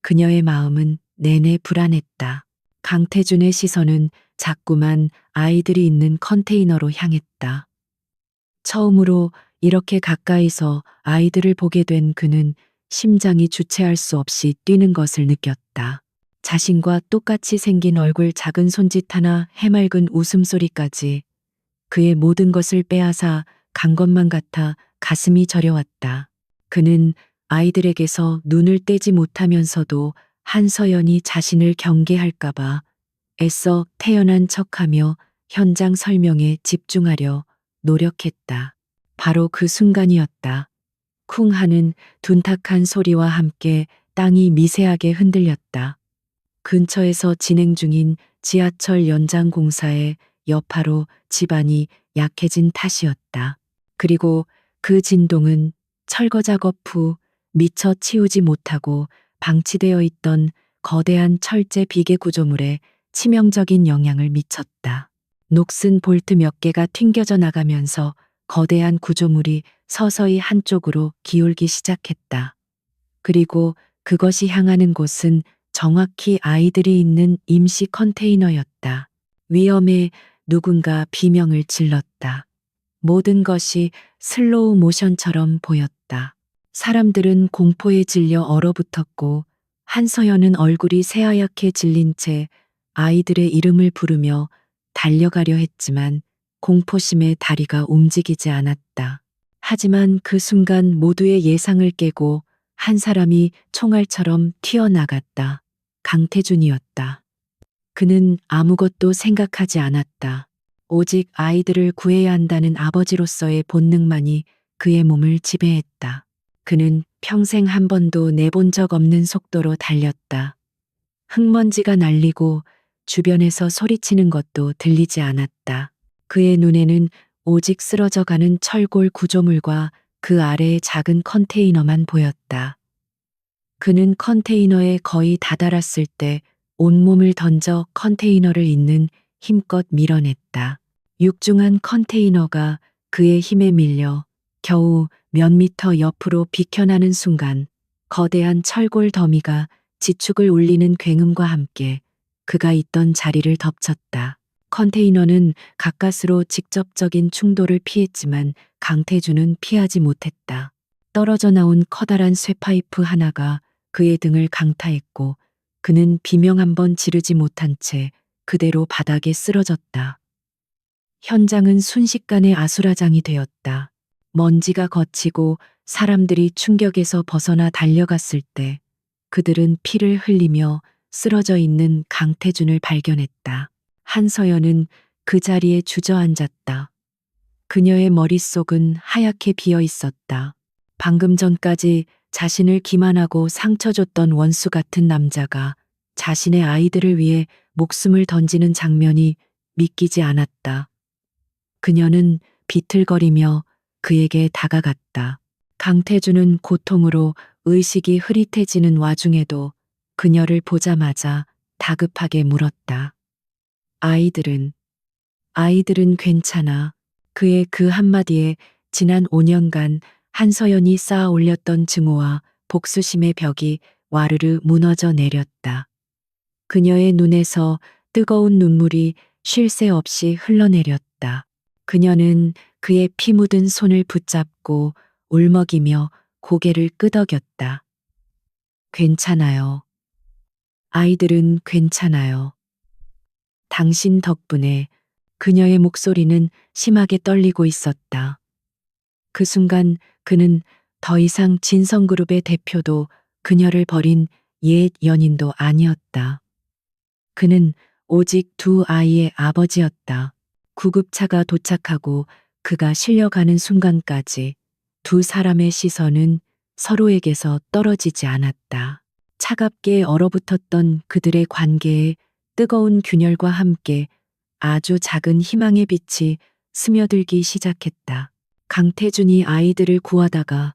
그녀의 마음은 내내 불안했다. 강태준의 시선은 자꾸만 아이들이 있는 컨테이너로 향했다. 처음으로 이렇게 가까이서 아이들을 보게 된 그는 심장이 주체할 수 없이 뛰는 것을 느꼈다. 자신과 똑같이 생긴 얼굴, 작은 손짓 하나, 해맑은 웃음소리까지 그의 모든 것을 빼앗아 간 것만 같아 가슴이 저려왔다. 그는 아이들에게서 눈을 떼지 못하면서도 한서연이 자신을 경계할까봐 애써 태연한 척하며 현장 설명에 집중하려 노력했다. 바로 그 순간이었다. 쿵 하는 둔탁한 소리와 함께 땅이 미세하게 흔들렸다. 근처에서 진행 중인 지하철 연장 공사의 여파로 집안이 약해진 탓이었다. 그리고 그 진동은 철거 작업 후 미처 치우지 못하고 방치되어 있던 거대한 철제 비계 구조물에 치명적인 영향을 미쳤다. 녹슨 볼트 몇 개가 튕겨져 나가면서 거대한 구조물이 서서히 한쪽으로 기울기 시작했다. 그리고 그것이 향하는 곳은 정확히 아이들이 있는 임시 컨테이너였다. 위험에 누군가 비명을 질렀다. 모든 것이 슬로우 모션처럼 보였다. 사람들은 공포에 질려 얼어붙었고 한서연은 얼굴이 새하얗게 질린 채 아이들의 이름을 부르며 달려가려 했지만 공포심에 다리가 움직이지 않았다. 하지만 그 순간 모두의 예상을 깨고 한 사람이 총알처럼 튀어나갔다. 강태준이었다. 그는 아무것도 생각하지 않았다. 오직 아이들을 구해야 한다는 아버지로서의 본능만이 그의 몸을 지배했다. 그는 평생 한 번도 내본 적 없는 속도로 달렸다. 흙먼지가 날리고 주변에서 소리치는 것도 들리지 않았다. 그의 눈에는 오직 쓰러져가는 철골 구조물과 그 아래의 작은 컨테이너만 보였다. 그는 컨테이너에 거의 다다랐을 때 온몸을 던져 컨테이너를 잇는 힘껏 밀어냈다. 육중한 컨테이너가 그의 힘에 밀려 겨우 몇 미터 옆으로 비켜나는 순간 거대한 철골 더미가 지축을 울리는 굉음과 함께 그가 있던 자리를 덮쳤다. 컨테이너는 가까스로 직접적인 충돌을 피했지만 강태준은 피하지 못했다. 떨어져 나온 커다란 쇠파이프 하나가 그의 등을 강타했고 그는 비명 한 번 지르지 못한 채 그대로 바닥에 쓰러졌다. 현장은 순식간에 아수라장이 되었다. 먼지가 걷히고 사람들이 충격에서 벗어나 달려갔을 때 그들은 피를 흘리며 쓰러져 있는 강태준을 발견했다. 한서연은 그 자리에 주저앉았다. 그녀의 머릿속은 하얗게 비어 있었다. 방금 전까지 자신을 기만하고 상처 줬던 원수 같은 남자가 자신의 아이들을 위해 목숨을 던지는 장면이 믿기지 않았다. 그녀는 비틀거리며 그에게 다가갔다. 강태준은 고통으로 의식이 흐릿해지는 와중에도 그녀를 보자마자 다급하게 물었다. 아이들은, 아이들은 괜찮아. 그의 그 한마디에 지난 5년간 한서연이 쌓아 올렸던 증오와 복수심의 벽이 와르르 무너져 내렸다. 그녀의 눈에서 뜨거운 눈물이 쉴 새 없이 흘러내렸다. 그녀는 그의 피 묻은 손을 붙잡고 울먹이며 고개를 끄덕였다. 괜찮아요. 아이들은 괜찮아요. 당신 덕분에 그녀의 목소리는 심하게 떨리고 있었다. 그 순간 그는 더 이상 진성그룹의 대표도 그녀를 버린 옛 연인도 아니었다. 그는 오직 두 아이의 아버지였다. 구급차가 도착하고 그가 실려가는 순간까지 두 사람의 시선은 서로에게서 떨어지지 않았다. 차갑게 얼어붙었던 그들의 관계에 뜨거운 균열과 함께 아주 작은 희망의 빛이 스며들기 시작했다. 강태준이 아이들을 구하다가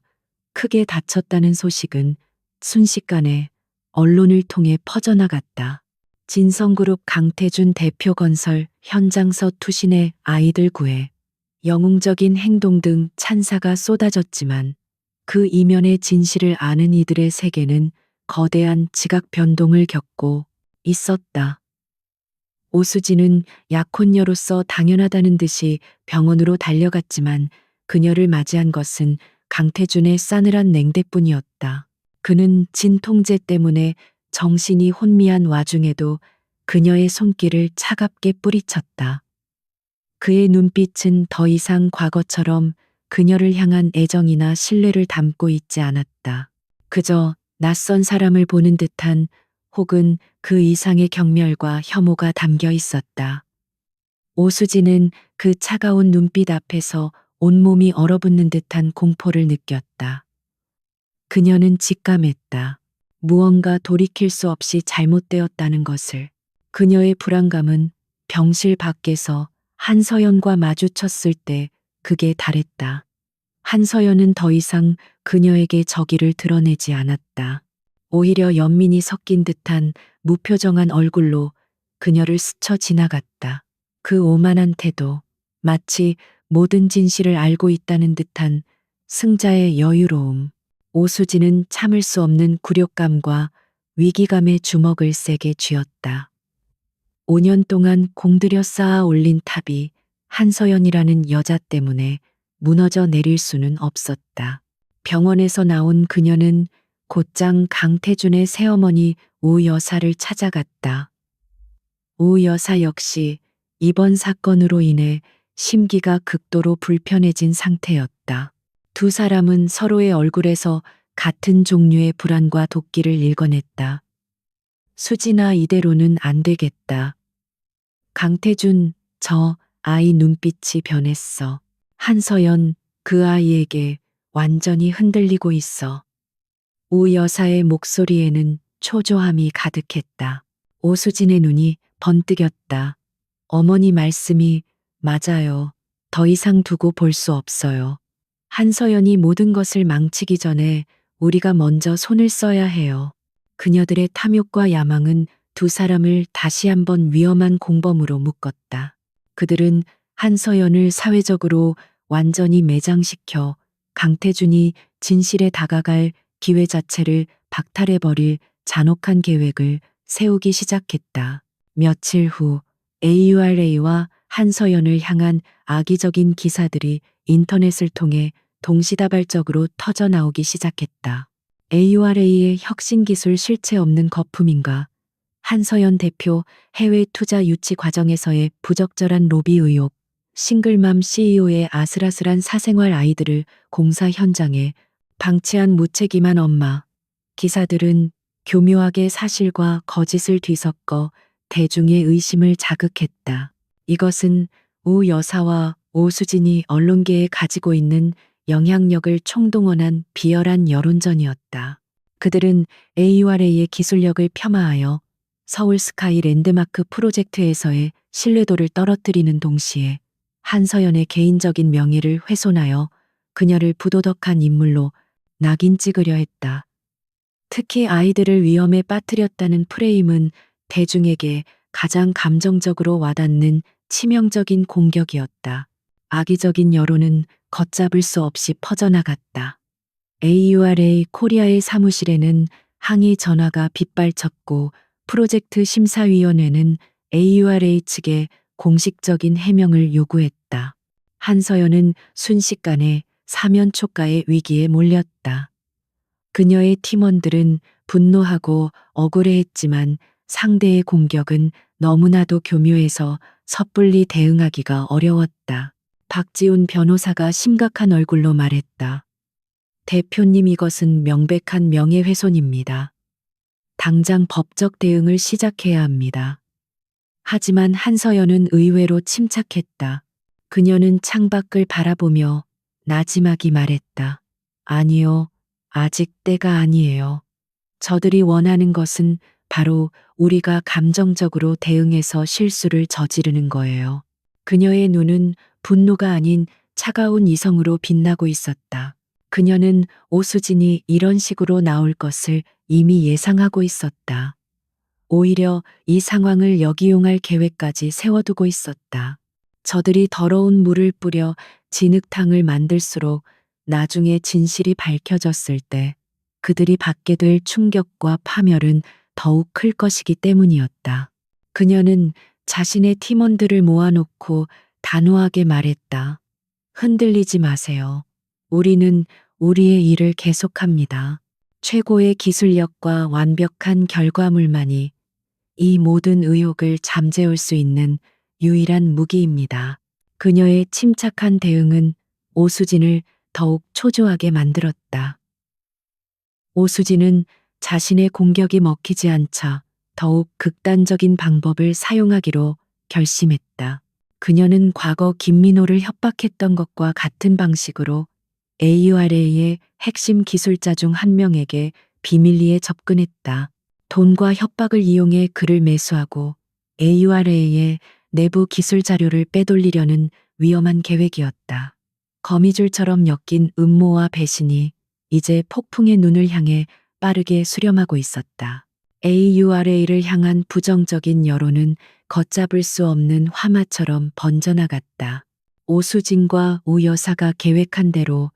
크게 다쳤다는 소식은 순식간에 언론을 통해 퍼져나갔다. 진성그룹 강태준 대표 건설 현장서 투신의 아이들 구해 영웅적인 행동 등 찬사가 쏟아졌지만 그 이면의 진실을 아는 이들의 세계는 거대한 지각 변동을 겪고 있었다. 오수진은 약혼녀로서 당연하다는 듯이 병원으로 달려갔지만 그녀를 맞이한 것은 강태준의 싸늘한 냉대뿐이었다. 그는 진통제 때문에 정신이 혼미한 와중에도 그녀의 손길을 차갑게 뿌리쳤다. 그의 눈빛은 더 이상 과거처럼 그녀를 향한 애정이나 신뢰를 담고 있지 않았다. 그저 낯선 사람을 보는 듯한 혹은 그 이상의 경멸과 혐오가 담겨 있었다. 오수진은 그 차가운 눈빛 앞에서 온몸이 얼어붙는 듯한 공포를 느꼈다. 그녀는 직감했다. 무언가 돌이킬 수 없이 잘못되었다는 것을. 그녀의 불안감은 병실 밖에서 한서연과 마주쳤을 때 극에 달했다. 한서연은 더 이상 그녀에게 저기를 드러내지 않았다. 오히려 연민이 섞인 듯한 무표정한 얼굴로 그녀를 스쳐 지나갔다. 그 오만한 태도, 마치 모든 진실을 알고 있다는 듯한 승자의 여유로움. 오수진은 참을 수 없는 굴욕감과 위기감의 주먹을 세게 쥐었다. 5년 동안 공들여 쌓아 올린 탑이 한서연이라는 여자 때문에 무너져 내릴 수는 없었다. 병원에서 나온 그녀는 곧장 강태준의 새어머니 우 여사를 찾아갔다. 우 여사 역시 이번 사건으로 인해 심기가 극도로 불편해진 상태였다. 두 사람은 서로의 얼굴에서 같은 종류의 불안과 도끼를 읽어냈다. 수진아, 이대로는 안 되겠다. 강태준, 저 아이 눈빛이 변했어. 한서연, 그 아이에게 완전히 흔들리고 있어. 우 여사의 목소리에는 초조함이 가득했다. 오수진의 눈이 번뜩였다. 어머니 말씀이 맞아요. 더 이상 두고 볼 수 없어요. 한서연이 모든 것을 망치기 전에 우리가 먼저 손을 써야 해요. 그녀들의 탐욕과 야망은 두 사람을 다시 한번 위험한 공범으로 묶었다. 그들은 한서연을 사회적으로 완전히 매장시켜 강태준이 진실에 다가갈 기회 자체를 박탈해버릴 잔혹한 계획을 세우기 시작했다. 며칠 후 AURA와 한서연을 향한 악의적인 기사들이 인터넷을 통해 동시다발적으로 터져 나오기 시작했다. AURA의 혁신기술 실체 없는 거품인가, 한서연 대표 해외 투자 유치 과정에서의 부적절한 로비 의혹, 싱글맘 CEO의 아슬아슬한 사생활 아이들을 공사 현장에 방치한 무책임한 엄마. 기사들은 교묘하게 사실과 거짓을 뒤섞어 대중의 의심을 자극했다. 이것은 우 여사와 오수진이 언론계에 가지고 있는 영향력을 총동원한 비열한 여론전이었다. 그들은 AURA의 기술력을 폄하하여 서울 스카이 랜드마크 프로젝트에서의 신뢰도를 떨어뜨리는 동시에 한서연의 개인적인 명예를 훼손하여 그녀를 부도덕한 인물로 낙인 찍으려 했다. 특히 아이들을 위험에 빠뜨렸다는 프레임은 대중에게 가장 감정적으로 와닿는 치명적인 공격이었다. 악의적인 여론은 걷잡을 수 없이 퍼져나갔다. AURA 코리아의 사무실에는 항의 전화가 빗발쳤고 프로젝트 심사위원회는 AURA 측에 공식적인 해명을 요구했다. 한서연은 순식간에 사면초가의 위기에 몰렸다. 그녀의 팀원들은 분노하고 억울해했지만 상대의 공격은 너무나도 교묘해서 섣불리 대응하기가 어려웠다. 박지훈 변호사가 심각한 얼굴로 말했다. 대표님, 이것은 명백한 명예훼손입니다. 당장 법적 대응을 시작해야 합니다. 하지만 한서연은 의외로 침착했다. 그녀는 창밖을 바라보며 나지막이 말했다. 아니요, 아직 때가 아니에요. 저들이 원하는 것은 바로 우리가 감정적으로 대응해서 실수를 저지르는 거예요. 그녀의 눈은 분노가 아닌 차가운 이성으로 빛나고 있었다. 그녀는 오수진이 이런 식으로 나올 것을 이미 예상하고 있었다. 오히려 이 상황을 역이용할 계획까지 세워두고 있었다. 저들이 더러운 물을 뿌려 진흙탕을 만들수록 나중에 진실이 밝혀졌을 때 그들이 받게 될 충격과 파멸은 더욱 클 것이기 때문이었다. 그녀는 자신의 팀원들을 모아놓고 단호하게 말했다. 흔들리지 마세요. 우리는 우리의 일을 계속합니다. 최고의 기술력과 완벽한 결과물만이 이 모든 의혹을 잠재울 수 있는 유일한 무기입니다. 그녀의 침착한 대응은 오수진을 더욱 초조하게 만들었다. 오수진은 자신의 공격이 먹히지 않자 더욱 극단적인 방법을 사용하기로 결심했다. 그녀는 과거 김민호를 협박했던 것과 같은 방식으로 AURA의 핵심 기술자 중 한 명에게 비밀리에 접근했다. 돈과 협박을 이용해 그를 매수하고 AURA의 내부 기술 자료를 빼돌리려는 위험한 계획이었다. 거미줄처럼 엮인 음모와 배신이 이제 폭풍의 눈을 향해 빠르게 수렴하고 있었다. AURA를 향한 부정적인 여론은 걷잡을 수 없는 화마처럼 번져나갔다. 오수진과 오 여사가 계획한 대로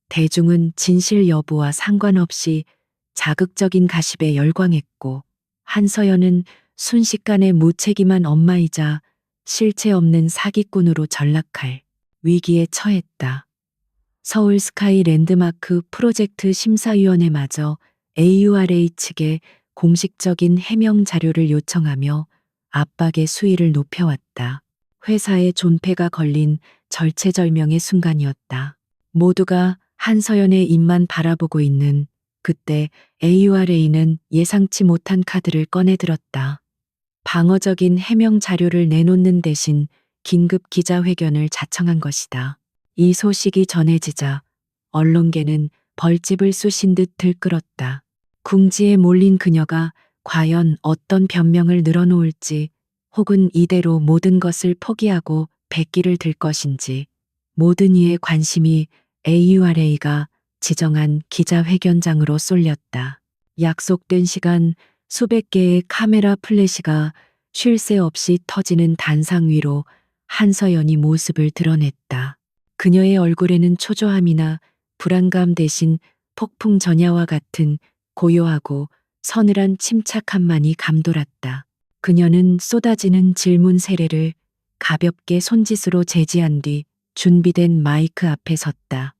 대중은 진실 여부와 상관없이 자극적인 가십에 열광했고 한서연은 순식간에 무책임한 엄마이자 실체 없는 사기꾼으로 전락할 위기에 처했다. 서울 스카이 랜드마크 프로젝트 심사위원회마저 AURA 측에 공식적인 해명 자료를 요청하며 압박의 수위를 높여왔다. 회사의 존폐가 걸린 절체절명의 순간이었다. 모두가 한서연의 입만 바라보고 있는 그때 AURA는 예상치 못한 카드를 꺼내들었다. 방어적인 해명 자료를 내놓는 대신 긴급 기자회견을 자청한 것이다. 이 소식이 전해지자 언론계는 벌집을 쑤신 듯 들끓었다. 궁지에 몰린 그녀가 과연 어떤 변명을 늘어놓을지 혹은 이대로 모든 것을 포기하고 백기를 들 것인지 모든 이의 관심이 AURA가 지정한 기자회견장으로 쏠렸다. 약속된 시간 수백 개의 카메라 플래시가 쉴 새 없이 터지는 단상 위로 한서연이 모습을 드러냈다. 그녀의 얼굴에는 초조함이나 불안감 대신 폭풍 전야와 같은 고요하고 서늘한 침착함만이 감돌았다. 그녀는 쏟아지는 질문 세례를 가볍게 손짓으로 제지한 뒤 준비된 마이크 앞에 섰다.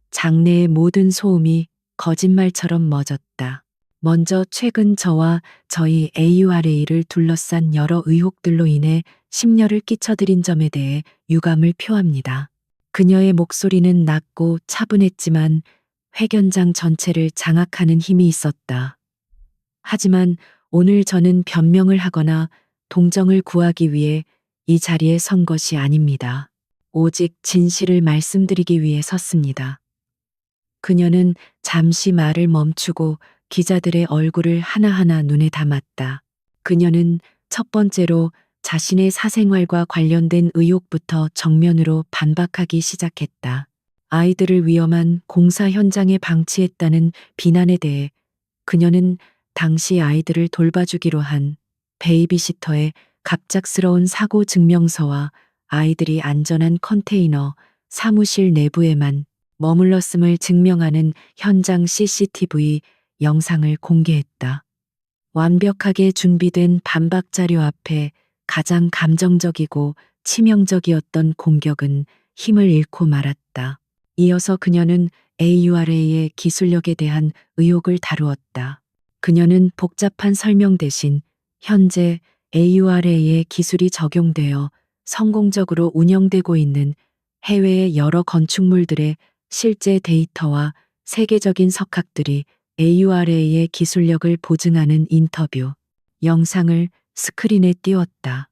장내의 모든 소음이 거짓말처럼 멎었다. 먼저 최근 저와 저희 AURA를 둘러싼 여러 의혹들로 인해 심려를 끼쳐드린 점에 대해 유감을 표합니다. 그녀의 목소리는 낮고 차분했지만 회견장 전체를 장악하는 힘이 있었다. 하지만 오늘 저는 변명을 하거나 동정을 구하기 위해 이 자리에 선 것이 아닙니다. 오직 진실을 말씀드리기 위해 섰습니다. 그녀는 잠시 말을 멈추고 기자들의 얼굴을 하나하나 눈에 담았다. 그녀는 첫 번째로 자신의 사생활과 관련된 의혹부터 정면으로 반박하기 시작했다. 아이들을 위험한 공사 현장에 방치했다는 비난에 대해 그녀는 당시 아이들을 돌봐주기로 한 베이비시터의 갑작스러운 사고 증명서와 아이들이 안전한 컨테이너 사무실 내부에만 머물렀음을 증명하는 현장 CCTV 영상을 공개했다. 완벽하게 준비된 반박 자료 앞에 가장 감정적이고 치명적이었던 공격은 힘을 잃고 말았다. 이어서 그녀는 AURA의 기술력에 대한 의혹을 다루었다. 그녀는 복잡한 설명 대신 현재 AURA의 기술이 적용되어 성공적으로 운영되고 있는 해외의 여러 건축물들의 실제 데이터와 세계적인 석학들이 AURA의 기술력을 보증하는 인터뷰 영상을 스크린에 띄웠다.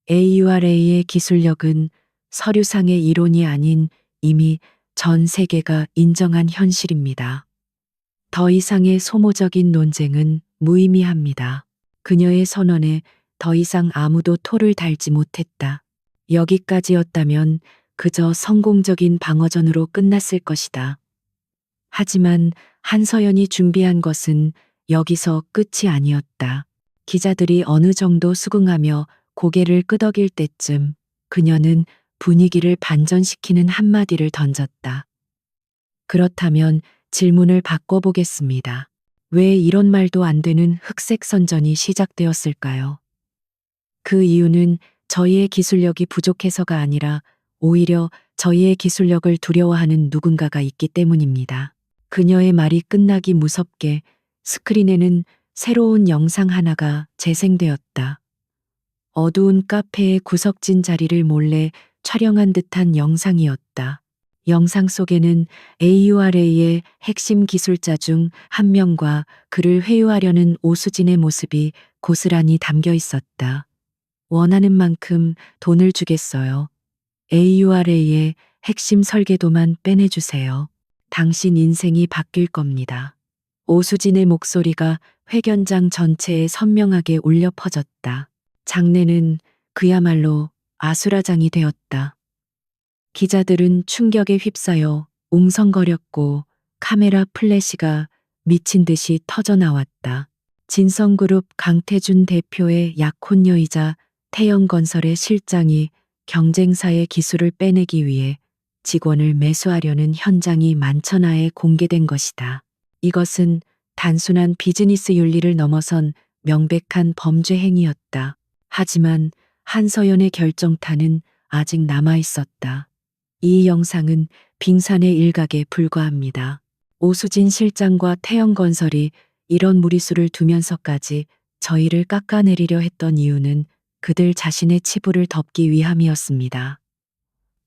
AURA의 기술력은 서류상의 이론이 아닌 이미 전 세계가 인정한 현실입니다. 더 이상의 소모적인 논쟁은 무의미합니다. 그녀의 선언에 더 이상 아무도 토를 달지 못했다. 여기까지였다면 그저 성공적인 방어전으로 끝났을 것이다. 하지만 한서연이 준비한 것은 여기서 끝이 아니었다. 기자들이 어느 정도 수긍하며 고개를 끄덕일 때쯤 그녀는 분위기를 반전시키는 한마디를 던졌다. 그렇다면 질문을 바꿔보겠습니다. 왜 이런 말도 안 되는 흑색 선전이 시작되었을까요? 그 이유는 저희의 기술력이 부족해서가 아니라 오히려 저희의 기술력을 두려워하는 누군가가 있기 때문입니다. 그녀의 말이 끝나기 무섭게 스크린에는 새로운 영상 하나가 재생되었다. 어두운 카페의 구석진 자리를 몰래 촬영한 듯한 영상이었다. 영상 속에는 AURA의 핵심 기술자 중 한 명과 그를 회유하려는 오수진의 모습이 고스란히 담겨 있었다. 원하는 만큼 돈을 주겠어요. AURA의 핵심 설계도만 빼내주세요. 당신 인생이 바뀔 겁니다. 오수진의 목소리가 회견장 전체에 선명하게 울려 퍼졌다. 장례는 그야말로 아수라장이 되었다. 기자들은 충격에 휩싸여 웅성거렸고 카메라 플래시가 미친 듯이 터져 나왔다. 진성그룹 강태준 대표의 약혼녀이자 태영건설의 실장이 경쟁사의 기술을 빼내기 위해 직원을 매수하려는 현장이 만천하에 공개된 것이다. 이것은 단순한 비즈니스 윤리를 넘어선 명백한 범죄 행위였다. 하지만 한서연의 결정타는 아직 남아 있었다. 이 영상은 빙산의 일각에 불과합니다. 오수진 실장과 태영건설이 이런 무리수를 두면서까지 저희를 깎아내리려 했던 이유는 그들 자신의 치부를 덮기 위함이었습니다.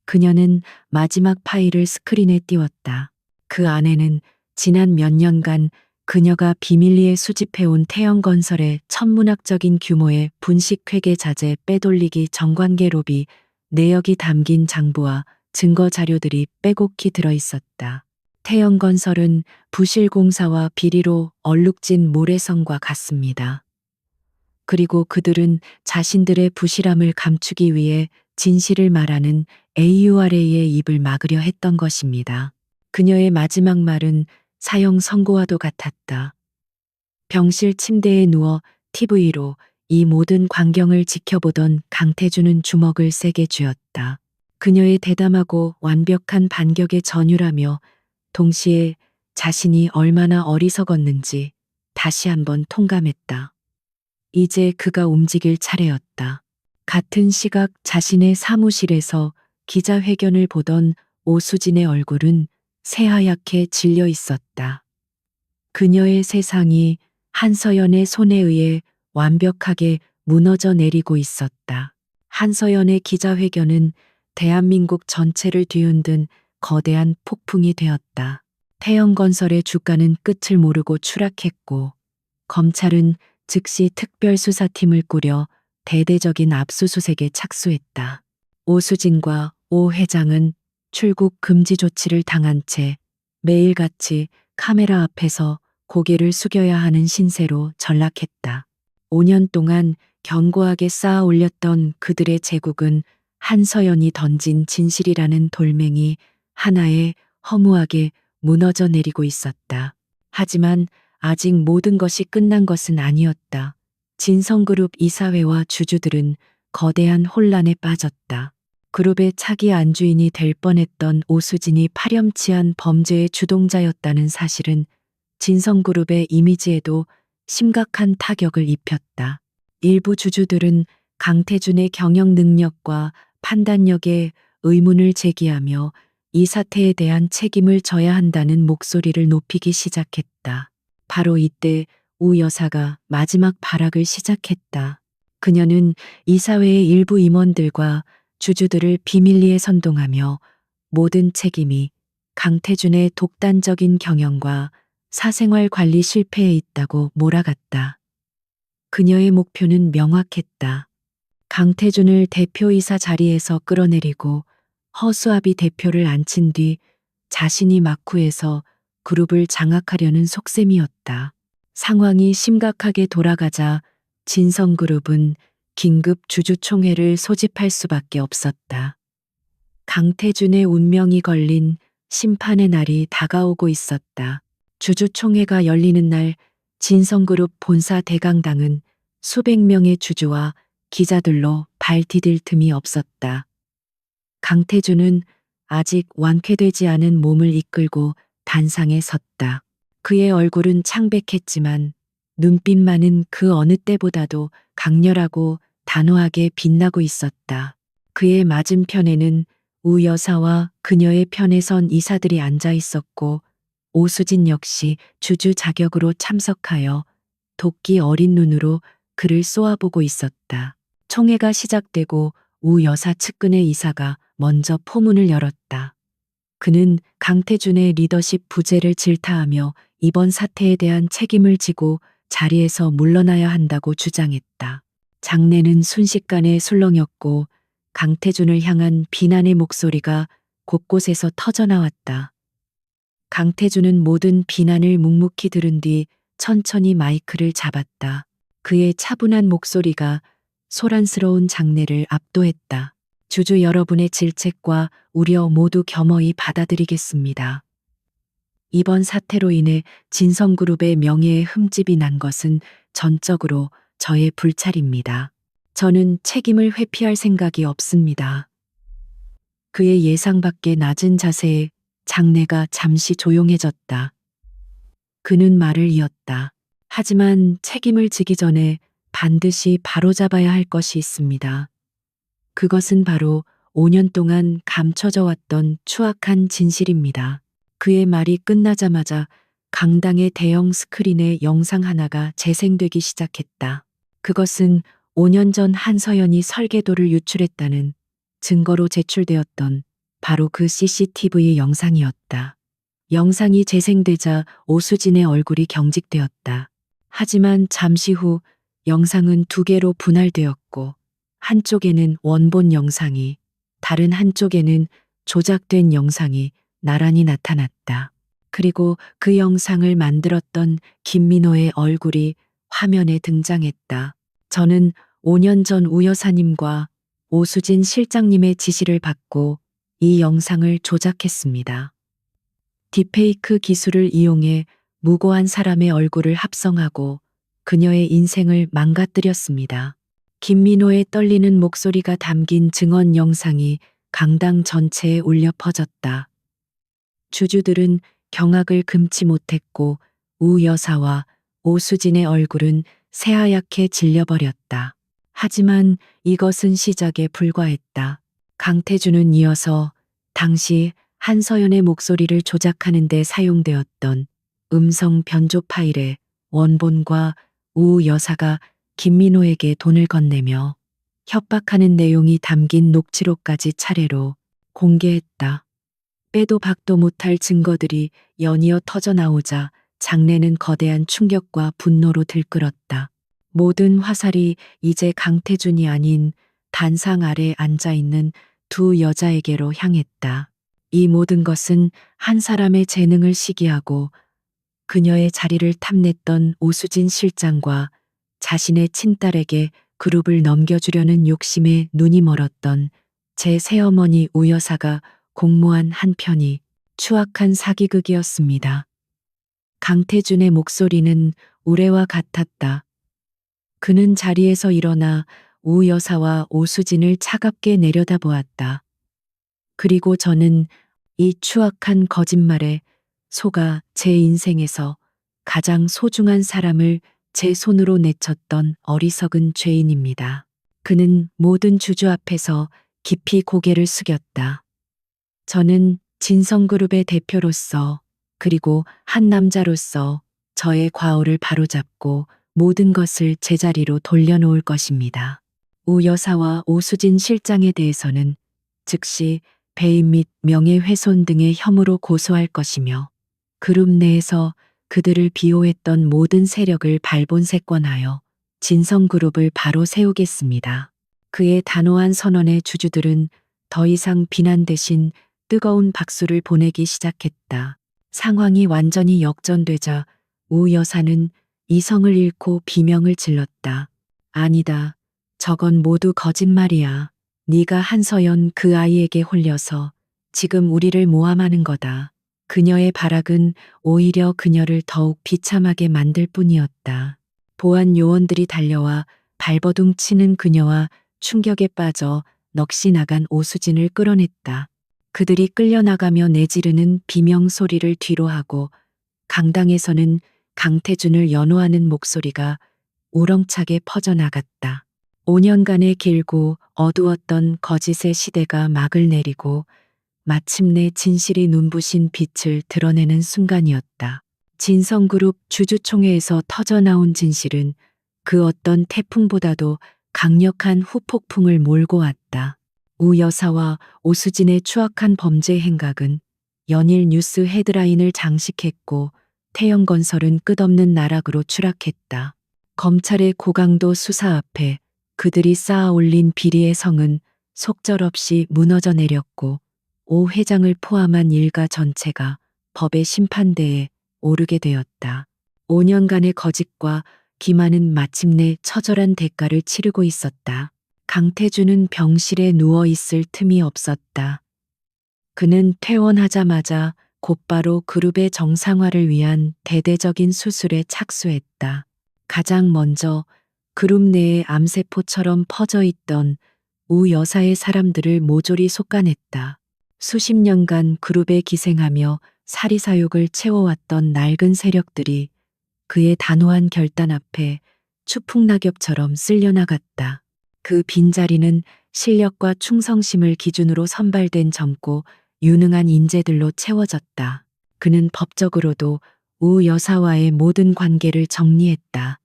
그녀는 마지막 파일을 스크린에 띄웠다. 그 안에는 지난 몇 년간 그녀가 비밀리에 수집해온 태영건설의 천문학적인 규모의 분식회계 자재 빼돌리기 정관계 로비 내역이 담긴 장부와 증거 자료들이 빼곡히 들어있었다. 태영건설은 부실공사와 비리로 얼룩진 모래성과 같습니다. 그리고 그들은 자신들의 부실함을 감추기 위해 진실을 말하는 AURA의 입을 막으려 했던 것입니다. 그녀의 마지막 말은 사형 선고와도 같았다. 병실 침대에 누워 TV로 이 모든 광경을 지켜보던 강태준은 주먹을 세게 쥐었다. 그녀의 대담하고 완벽한 반격에 전율하며 동시에 자신이 얼마나 어리석었는지 다시 한번 통감했다. 이제 그가 움직일 차례였다. 같은 시각 자신의 사무실에서 기자회견을 보던 오수진의 얼굴은 새하얗게 질려 있었다. 그녀의 세상이 한서연의 손에 의해 완벽하게 무너져 내리고 있었다. 한서연의 기자회견은 대한민국 전체를 뒤흔든 거대한 폭풍이 되었다. 태영건설의 주가는 끝을 모르고 추락했고 검찰은 즉시 특별수사팀을 꾸려 대대적인 압수수색에 착수했다. 오수진과 오 회장은 출국 금지 조치를 당한 채 매일같이 카메라 앞에서 고개를 숙여야 하는 신세로 전락했다. 5년 동안 견고하게 쌓아 올렸던 그들의 제국은 한서연이 던진 진실이라는 돌멩이 하나에 허무하게 무너져 내리고 있었다. 하지만 아직 모든 것이 끝난 것은 아니었다. 진성그룹 이사회와 주주들은 거대한 혼란에 빠졌다. 그룹의 차기 안주인이 될 뻔했던 오수진이 파렴치한 범죄의 주동자였다는 사실은 진성그룹의 이미지에도 심각한 타격을 입혔다. 일부 주주들은 강태준의 경영 능력과 판단력에 의문을 제기하며 이 사태에 대한 책임을 져야 한다는 목소리를 높이기 시작했다. 바로 이때 우 여사가 마지막 발악을 시작했다. 그녀는 이사회의 일부 임원들과 주주들을 비밀리에 선동하며 모든 책임이 강태준의 독단적인 경영과 사생활 관리 실패에 있다고 몰아갔다. 그녀의 목표는 명확했다. 강태준을 대표이사 자리에서 끌어내리고 허수아비 대표를 앉힌 뒤 자신이 막후에서 그룹을 장악하려는 속셈이었다. 상황이 심각하게 돌아가자 진성그룹은 긴급 주주총회를 소집할 수밖에 없었다. 강태준의 운명이 걸린 심판의 날이 다가오고 있었다. 주주총회가 열리는 날 진성그룹 본사 대강당은 수백 명의 주주와 기자들로 발 디딜 틈이 없었다. 강태준은 아직 완쾌되지 않은 몸을 이끌고 단상에 섰다. 그의 얼굴은 창백했지만 눈빛만은 그 어느 때보다도 강렬하고 단호하게 빛나고 있었다. 그의 맞은편에는 우 여사와 그녀의 편에 선 이사들이 앉아 있었고 오수진 역시 주주 자격으로 참석하여 도끼 어린 눈으로 그를 쏘아보고 있었다. 총회가 시작되고 우 여사 측근의 이사가 먼저 포문을 열었다. 그는 강태준의 리더십 부재를 질타하며 이번 사태에 대한 책임을 지고 자리에서 물러나야 한다고 주장했다. 장내는 순식간에 술렁였고 강태준을 향한 비난의 목소리가 곳곳에서 터져나왔다. 강태준은 모든 비난을 묵묵히 들은 뒤 천천히 마이크를 잡았다. 그의 차분한 목소리가 소란스러운 장내를 압도했다. 주주 여러분의 질책과 우려 모두 겸허히 받아들이겠습니다. 이번 사태로 인해 진성그룹의 명예에 흠집이 난 것은 전적으로 저의 불찰입니다. 저는 책임을 회피할 생각이 없습니다. 그의 예상 밖의 낮은 자세에 장내가 잠시 조용해졌다. 그는 말을 이었다. 하지만 책임을 지기 전에 반드시 바로잡아야 할 것이 있습니다. 그것은 바로 5년 동안 감춰져 왔던 추악한 진실입니다. 그의 말이 끝나자마자 강당의 대형 스크린에 영상 하나가 재생되기 시작했다. 그것은 5년 전 한서연이 설계도를 유출했다는 증거로 제출되었던 바로 그 CCTV 영상이었다. 영상이 재생되자 오수진의 얼굴이 경직되었다. 하지만 잠시 후 영상은 두 개로 분할되었고 한쪽에는 원본 영상이, 다른 한쪽에는 조작된 영상이 나란히 나타났다. 그리고 그 영상을 만들었던 김민호의 얼굴이 화면에 등장했다. 저는 5년 전 우 여사님과 오수진 실장님의 지시를 받고 이 영상을 조작했습니다. 딥페이크 기술을 이용해 무고한 사람의 얼굴을 합성하고 그녀의 인생을 망가뜨렸습니다. 김민호의 떨리는 목소리가 담긴 증언 영상이 강당 전체에 울려 퍼졌다. 주주들은 경악을 금치 못했고 우 여사와 오수진의 얼굴은 새하얗게 질려버렸다. 하지만 이것은 시작에 불과했다. 강태준은 이어서 당시 한서연의 목소리를 조작하는 데 사용되었던 음성 변조 파일의 원본과 우 여사가 김민호에게 돈을 건네며 협박하는 내용이 담긴 녹취록까지 차례로 공개했다. 빼도 박도 못할 증거들이 연이어 터져나오자 장내는 거대한 충격과 분노로 들끓었다. 모든 화살이 이제 강태준이 아닌 단상 아래 앉아있는 두 여자에게로 향했다. 이 모든 것은 한 사람의 재능을 시기하고 그녀의 자리를 탐냈던 오수진 실장과 자신의 친딸에게 그룹을 넘겨주려는 욕심에 눈이 멀었던 제 새어머니 우 여사가 공모한 한 편이 추악한 사기극이었습니다. 강태준의 목소리는 우레와 같았다. 그는 자리에서 일어나 우 여사와 오수진을 차갑게 내려다보았다. 그리고 저는 이 추악한 거짓말에 속아 제 인생에서 가장 소중한 사람을 제 손으로 내쳤던 어리석은 죄인입니다. 그는 모든 주주 앞에서 깊이 고개를 숙였다. 저는 진성그룹의 대표로서 그리고 한 남자로서 저의 과오를 바로잡고 모든 것을 제자리로 돌려놓을 것입니다. 우 여사와 오수진 실장에 대해서는 즉시 배임 및 명예훼손 등의 혐의로 고소할 것이며 그룹 내에서 그들을 비호했던 모든 세력을 발본색권하여 진성그룹을 바로 세우겠습니다. 그의 단호한 선언에 주주들은 더 이상 비난 대신 뜨거운 박수를 보내기 시작했다. 상황이 완전히 역전되자 우 여사는 이성을 잃고 비명을 질렀다. 아니다. 저건 모두 거짓말이야. 네가 한서연 그 아이에게 홀려서 지금 우리를 모함하는 거다. 그녀의 발악은 오히려 그녀를 더욱 비참하게 만들 뿐이었다. 보안 요원들이 달려와 발버둥 치는 그녀와 충격에 빠져 넋이 나간 오수진을 끌어냈다. 그들이 끌려나가며 내지르는 비명 소리를 뒤로하고 강당에서는 강태준을 연호하는 목소리가 우렁차게 퍼져나갔다. 5년간의 길고 어두웠던 거짓의 시대가 막을 내리고 마침내 진실이 눈부신 빛을 드러내는 순간이었다. 진성그룹 주주총회에서 터져나온 진실은 그 어떤 태풍보다도 강력한 후폭풍을 몰고 왔다. 우 여사와 오수진의 추악한 범죄 행각은 연일 뉴스 헤드라인을 장식했고 태영건설은 끝없는 나락으로 추락했다. 검찰의 고강도 수사 앞에 그들이 쌓아 올린 비리의 성은 속절없이 무너져 내렸고 오 회장을 포함한 일가 전체가 법의 심판대에 오르게 되었다. 5년간의 거짓과 기만은 마침내 처절한 대가를 치르고 있었다. 강태준은 병실에 누워 있을 틈이 없었다. 그는 퇴원하자마자 곧바로 그룹의 정상화를 위한 대대적인 수술에 착수했다. 가장 먼저 그룹 내에 암세포처럼 퍼져 있던 우 여사의 사람들을 모조리 속아냈다. 수십 년간 그룹에 기생하며 사리사욕을 채워왔던 낡은 세력들이 그의 단호한 결단 앞에 추풍낙엽처럼 쓸려나갔다. 그 빈자리는 실력과 충성심을 기준으로 선발된 젊고 유능한 인재들로 채워졌다. 그는 법적으로도 우 여사와의 모든 관계를 정리했다.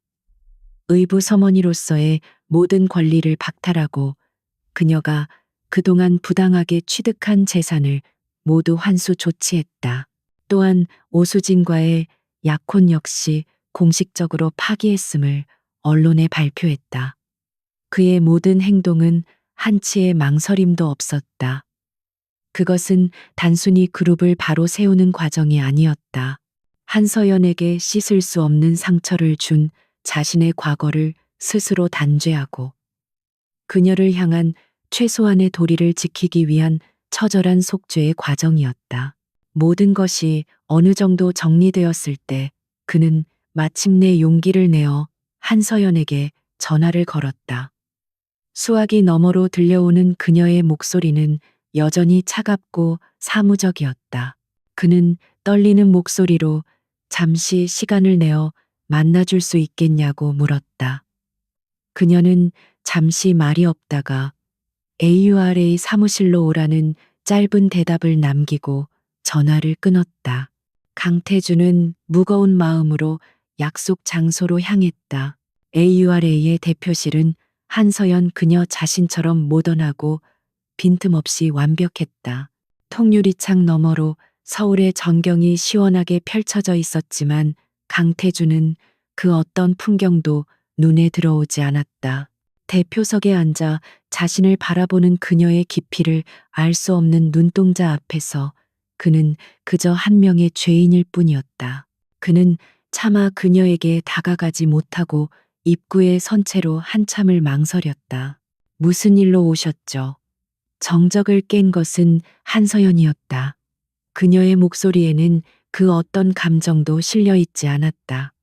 의부 서머니로서의 모든 권리를 박탈하고 그녀가 그동안 부당하게 취득한 재산을 모두 환수 조치했다. 또한 오수진과의 약혼 역시 공식적으로 파기했음을 언론에 발표했다. 그의 모든 행동은 한치의 망설임도 없었다. 그것은 단순히 그룹을 바로 세우는 과정이 아니었다. 한서연에게 씻을 수 없는 상처를 준 자신의 과거를 스스로 단죄하고 그녀를 향한 최소한의 도리를 지키기 위한 처절한 속죄의 과정이었다. 모든 것이 어느 정도 정리되었을 때 그는 마침내 용기를 내어 한서연에게 전화를 걸었다. 수화기 너머로 들려오는 그녀의 목소리는 여전히 차갑고 사무적이었다. 그는 떨리는 목소리로 잠시 시간을 내어 만나줄 수 있겠냐고 물었다. 그녀는 잠시 말이 없다가 AURA 사무실로 오라는 짧은 대답을 남기고 전화를 끊었다. 강태준은 무거운 마음으로 약속 장소로 향했다. AURA의 대표실은 한서연 그녀 자신처럼 모던하고 빈틈없이 완벽했다. 통유리창 너머로 서울의 전경이 시원하게 펼쳐져 있었지만 강태준은 그 어떤 풍경도 눈에 들어오지 않았다. 대표석에 앉아 자신을 바라보는 그녀의 깊이를 알 수 없는 눈동자 앞에서 그는 그저 한 명의 죄인일 뿐이었다. 그는 차마 그녀에게 다가가지 못하고 입구에 선 채로 한참을 망설였다. 무슨 일로 오셨죠? 정적을 깬 것은 한서연이었다. 그녀의 목소리에는 그 어떤 감정도 실려 있지 않았다.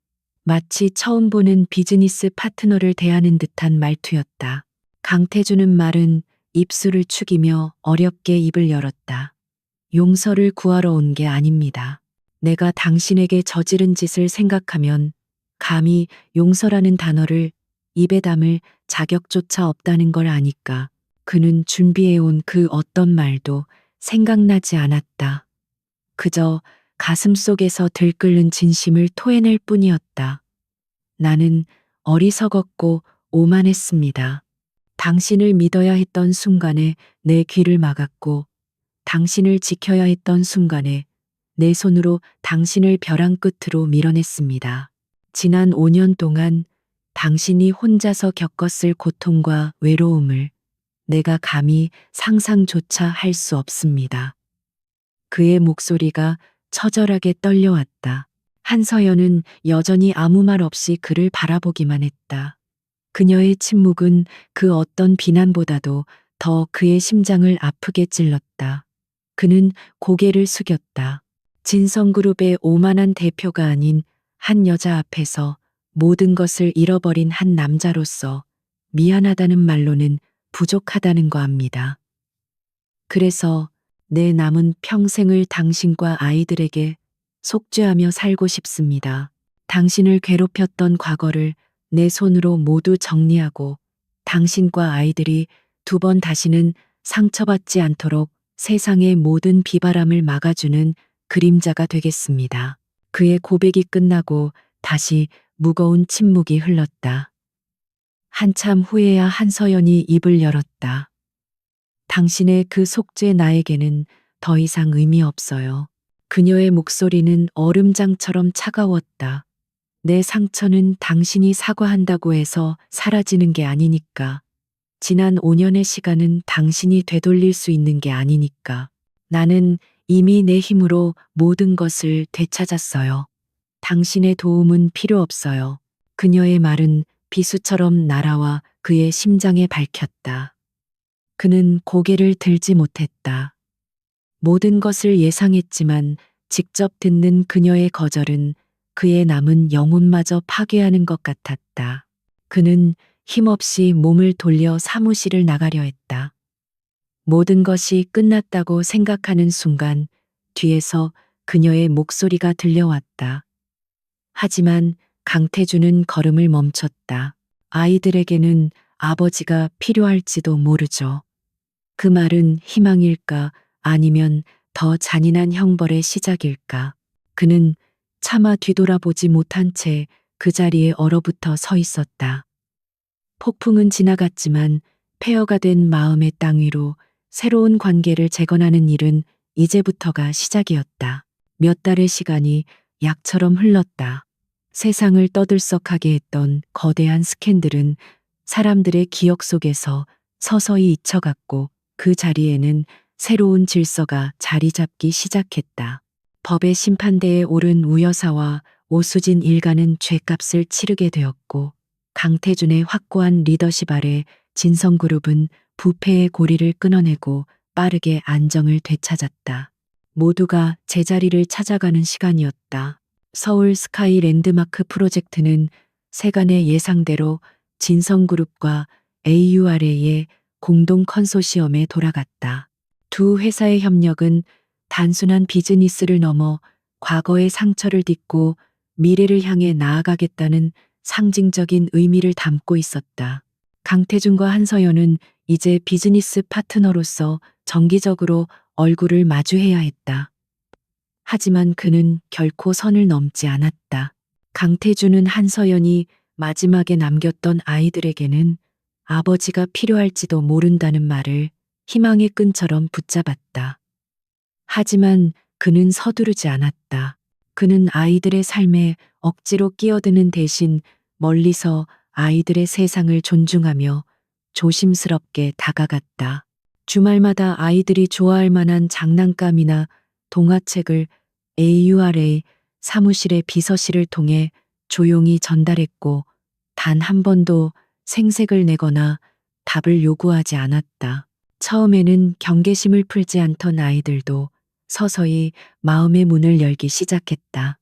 마치 처음 보는 비즈니스 파트너를 대하는 듯한 말투였다. 강태주는 말은 입술을 축이며 어렵게 입을 열었다. 용서를 구하러 온 게 아닙니다. 내가 당신에게 저지른 짓을 생각하면 감히 용서라는 단어를 입에 담을 자격조차 없다는 걸 아니까 그는 준비해온 그 어떤 말도 생각나지 않았다. 그저 가슴 속에서 들끓는 진심을 토해낼 뿐이었다. 나는 어리석었고 오만했습니다. 당신을 믿어야 했던 순간에 내 귀를 막았고, 당신을 지켜야 했던 순간에 내 손으로 당신을 벼랑 끝으로 밀어냈습니다. 지난 5년 동안 당신이 혼자서 겪었을 고통과 외로움을 내가 감히 상상조차 할 수 없습니다. 그의 목소리가 처절하게 떨려왔다. 한서연은 여전히 아무 말 없이 그를 바라보기만 했다. 그녀의 침묵은 그 어떤 비난보다도 더 그의 심장을 아프게 찔렀다. 그는 고개를 숙였다. 진성그룹의 오만한 대표가 아닌 한 여자 앞에서 모든 것을 잃어버린 한 남자로서 미안하다는 말로는 부족하다는 거 압니다. 그래서 내 남은 평생을 당신과 아이들에게 속죄하며 살고 싶습니다. 당신을 괴롭혔던 과거를 내 손으로 모두 정리하고 당신과 아이들이 두 번 다시는 상처받지 않도록 세상의 모든 비바람을 막아주는 그림자가 되겠습니다. 그의 고백이 끝나고 다시 무거운 침묵이 흘렀다. 한참 후에야 한서연이 입을 열었다. 당신의 그 속죄 나에게는 더 이상 의미 없어요. 그녀의 목소리는 얼음장처럼 차가웠다. 내 상처는 당신이 사과한다고 해서 사라지는 게 아니니까. 지난 5년의 시간은 당신이 되돌릴 수 있는 게 아니니까. 나는 이미 내 힘으로 모든 것을 되찾았어요. 당신의 도움은 필요 없어요. 그녀의 말은 비수처럼 날아와 그의 심장에 밝혔다. 그는 고개를 들지 못했다. 모든 것을 예상했지만 직접 듣는 그녀의 거절은 그의 남은 영혼마저 파괴하는 것 같았다. 그는 힘없이 몸을 돌려 사무실을 나가려 했다. 모든 것이 끝났다고 생각하는 순간 뒤에서 그녀의 목소리가 들려왔다. 하지만 강태주는 걸음을 멈췄다. 아이들에게는 아버지가 필요할지도 모르죠. 그 말은 희망일까 아니면 더 잔인한 형벌의 시작일까. 그는 차마 뒤돌아보지 못한 채 그 자리에 얼어붙어 서 있었다. 폭풍은 지나갔지만 폐허가 된 마음의 땅 위로 새로운 관계를 재건하는 일은 이제부터가 시작이었다. 몇 달의 시간이 약처럼 흘렀다. 세상을 떠들썩하게 했던 거대한 스캔들은 사람들의 기억 속에서 서서히 잊혀갔고 그 자리에는 새로운 질서가 자리 잡기 시작했다. 법의 심판대에 오른 우여사와 오수진 일가는 죗값을 치르게 되었고 강태준의 확고한 리더십 아래 진성그룹은 부패의 고리를 끊어내고 빠르게 안정을 되찾았다. 모두가 제자리를 찾아가는 시간이었다. 서울 스카이 랜드마크 프로젝트는 세간의 예상대로 진성그룹과 AURA의 공동 컨소시엄에 돌아갔다. 두 회사의 협력은 단순한 비즈니스를 넘어 과거의 상처를 딛고 미래를 향해 나아가겠다는 상징적인 의미를 담고 있었다. 강태준과 한서연은 이제 비즈니스 파트너로서 정기적으로 얼굴을 마주해야 했다. 하지만 그는 결코 선을 넘지 않았다. 강태준은 한서연이 마지막에 남겼던 아이들에게는 아버지가 필요할지도 모른다는 말을 희망의 끈처럼 붙잡았다. 하지만 그는 서두르지 않았다. 그는 아이들의 삶에 억지로 끼어드는 대신 멀리서 아이들의 세상을 존중하며 조심스럽게 다가갔다. 주말마다 아이들이 좋아할 만한 장난감이나 동화책을 AURA 사무실의 비서실을 통해 조용히 전달했고 단 한 번도 생색을 내거나 답을 요구하지 않았다. 처음에는 경계심을 풀지 않던 아이들도 서서히 마음의 문을 열기 시작했다.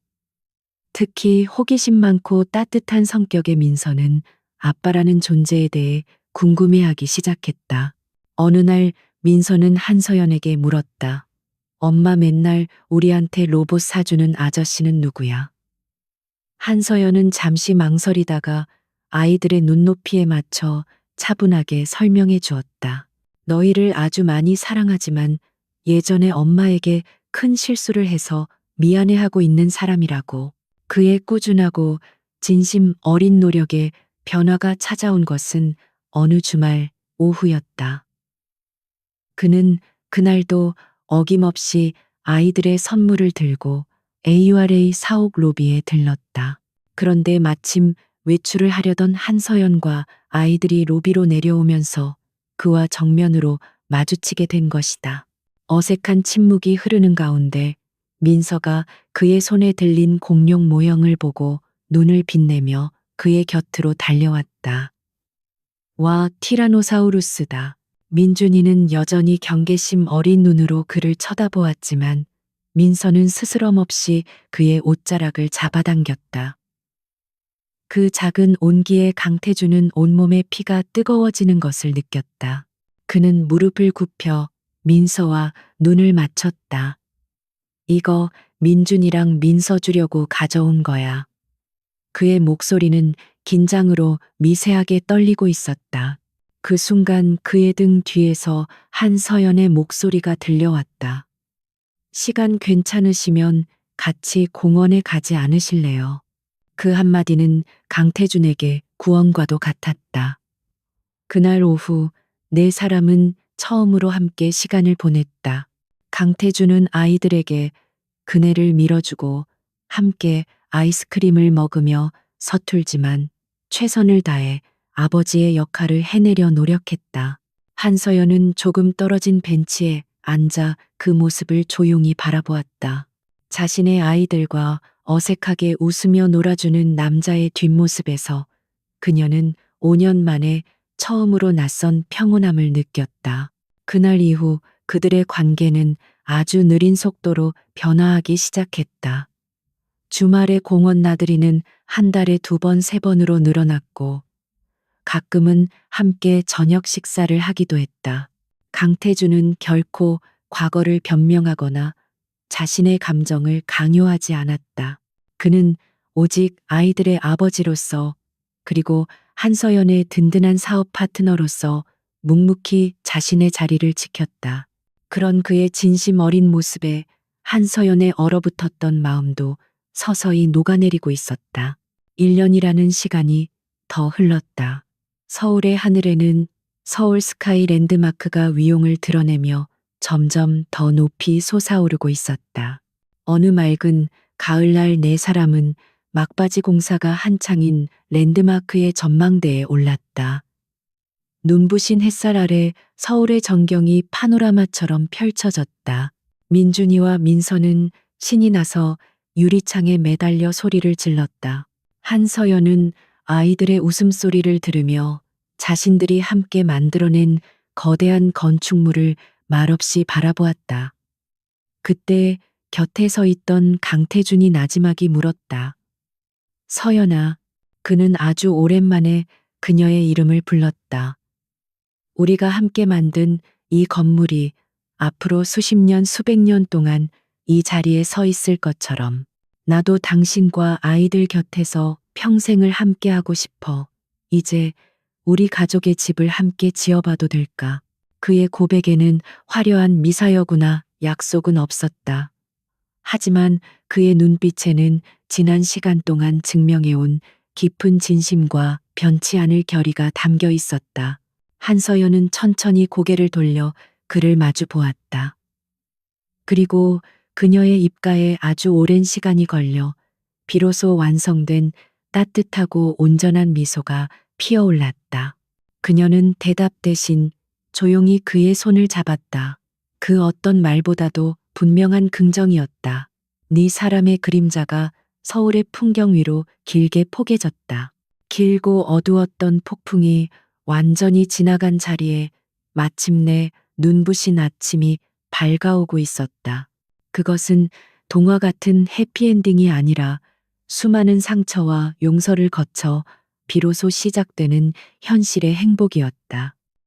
특히 호기심 많고 따뜻한 성격의 민서는 아빠라는 존재에 대해 궁금해하기 시작했다. 어느 날 민서는 한서연에게 물었다. 엄마, 맨날 우리한테 로봇 사주는 아저씨는 누구야? 한서연은 잠시 망설이다가 아이들의 눈높이에 맞춰 차분하게 설명해 주었다. 너희를 아주 많이 사랑하지만 예전에 엄마에게 큰 실수를 해서 미안해하고 있는 사람이라고. 그의 꾸준하고 진심 어린 노력에 변화가 찾아온 것은 어느 주말 오후였다. 그는 그날도 어김없이 아이들의 선물을 들고 AURA 사옥 로비에 들렀다. 그런데 마침 외출을 하려던 한서연과 아이들이 로비로 내려오면서 그와 정면으로 마주치게 된 것이다. 어색한 침묵이 흐르는 가운데 민서가 그의 손에 들린 공룡 모형을 보고 눈을 빛내며 그의 곁으로 달려왔다. 와, 티라노사우루스다. 민준이는 여전히 경계심 어린 눈으로 그를 쳐다보았지만 민서는 스스럼 없이 그의 옷자락을 잡아당겼다. 그 작은 온기에 강태주는 온몸의 피가 뜨거워지는 것을 느꼈다. 그는 무릎을 굽혀 민서와 눈을 맞췄다. 이거 민준이랑 민서 주려고 가져온 거야. 그의 목소리는 긴장으로 미세하게 떨리고 있었다. 그 순간 그의 등 뒤에서 한서연의 목소리가 들려왔다. 시간 괜찮으시면 같이 공원에 가지 않으실래요? 그 한마디는 강태준에게 구원과도 같았다. 그날 오후 네 사람은 처음으로 함께 시간을 보냈다. 강태준은 아이들에게 그네를 밀어주고 함께 아이스크림을 먹으며 서툴지만 최선을 다해 아버지의 역할을 해내려 노력했다. 한서연은 조금 떨어진 벤치에 앉아 그 모습을 조용히 바라보았다. 자신의 아이들과 어색하게 웃으며 놀아주는 남자의 뒷모습에서 그녀는 5년 만에 처음으로 낯선 평온함을 느꼈다. 그날 이후 그들의 관계는 아주 느린 속도로 변화하기 시작했다. 주말에 공원 나들이는 한 달에 2번, 3번으로 늘어났고 가끔은 함께 저녁 식사를 하기도 했다. 강태주는 결코 과거를 변명하거나 자신의 감정을 강요하지 않았다. 그는 오직 아이들의 아버지로서 그리고 한서연의 든든한 사업 파트너로서 묵묵히 자신의 자리를 지켰다. 그런 그의 진심 어린 모습에 한서연의 얼어붙었던 마음도 서서히 녹아내리고 있었다. 1년이라는 시간이 더 흘렀다. 서울의 하늘에는 서울 스카이 랜드마크가 위용을 드러내며 점점 더 높이 솟아오르고 있었다. 어느 맑은 가을날 네 사람은 막바지 공사가 한창인 랜드마크의 전망대에 올랐다. 눈부신 햇살 아래 서울의 전경이 파노라마처럼 펼쳐졌다. 민준이와 민서는 신이 나서 유리창에 매달려 소리를 질렀다. 한서연은 아이들의 웃음소리를 들으며 자신들이 함께 만들어낸 거대한 건축물을 말없이 바라보았다. 그때 곁에 서 있던 강태준이 나지막이 물었다. 서연아, 그는 아주 오랜만에 그녀의 이름을 불렀다. 우리가 함께 만든 이 건물이 앞으로 수십 년, 수백 년 동안 이 자리에 서 있을 것처럼 나도 당신과 아이들 곁에서 평생을 함께하고 싶어. 이제 우리 가족의 집을 함께 지어봐도 될까? 그의 고백에는 화려한 미사여구나 약속은 없었다. 하지만 그의 눈빛에는 지난 시간 동안 증명해온 깊은 진심과 변치 않을 결의가 담겨 있었다. 한서연은 천천히 고개를 돌려 그를 마주 보았다. 그리고 그녀의 입가에 아주 오랜 시간이 걸려 비로소 완성된 따뜻하고 온전한 미소가 피어올랐다. 그녀는 대답 대신 조용히 그의 손을 잡았다. 그 어떤 말보다도 분명한 긍정이었다. 네 사람의 그림자가 서울의 풍경 위로 길게 포개졌다. 길고 어두웠던 폭풍이 완전히 지나간 자리에 마침내 눈부신 아침이 밝아오고 있었다. 그것은 동화 같은 해피엔딩이 아니라 수많은 상처와 용서를 거쳐 비로소 시작되는 현실의 행복이었다.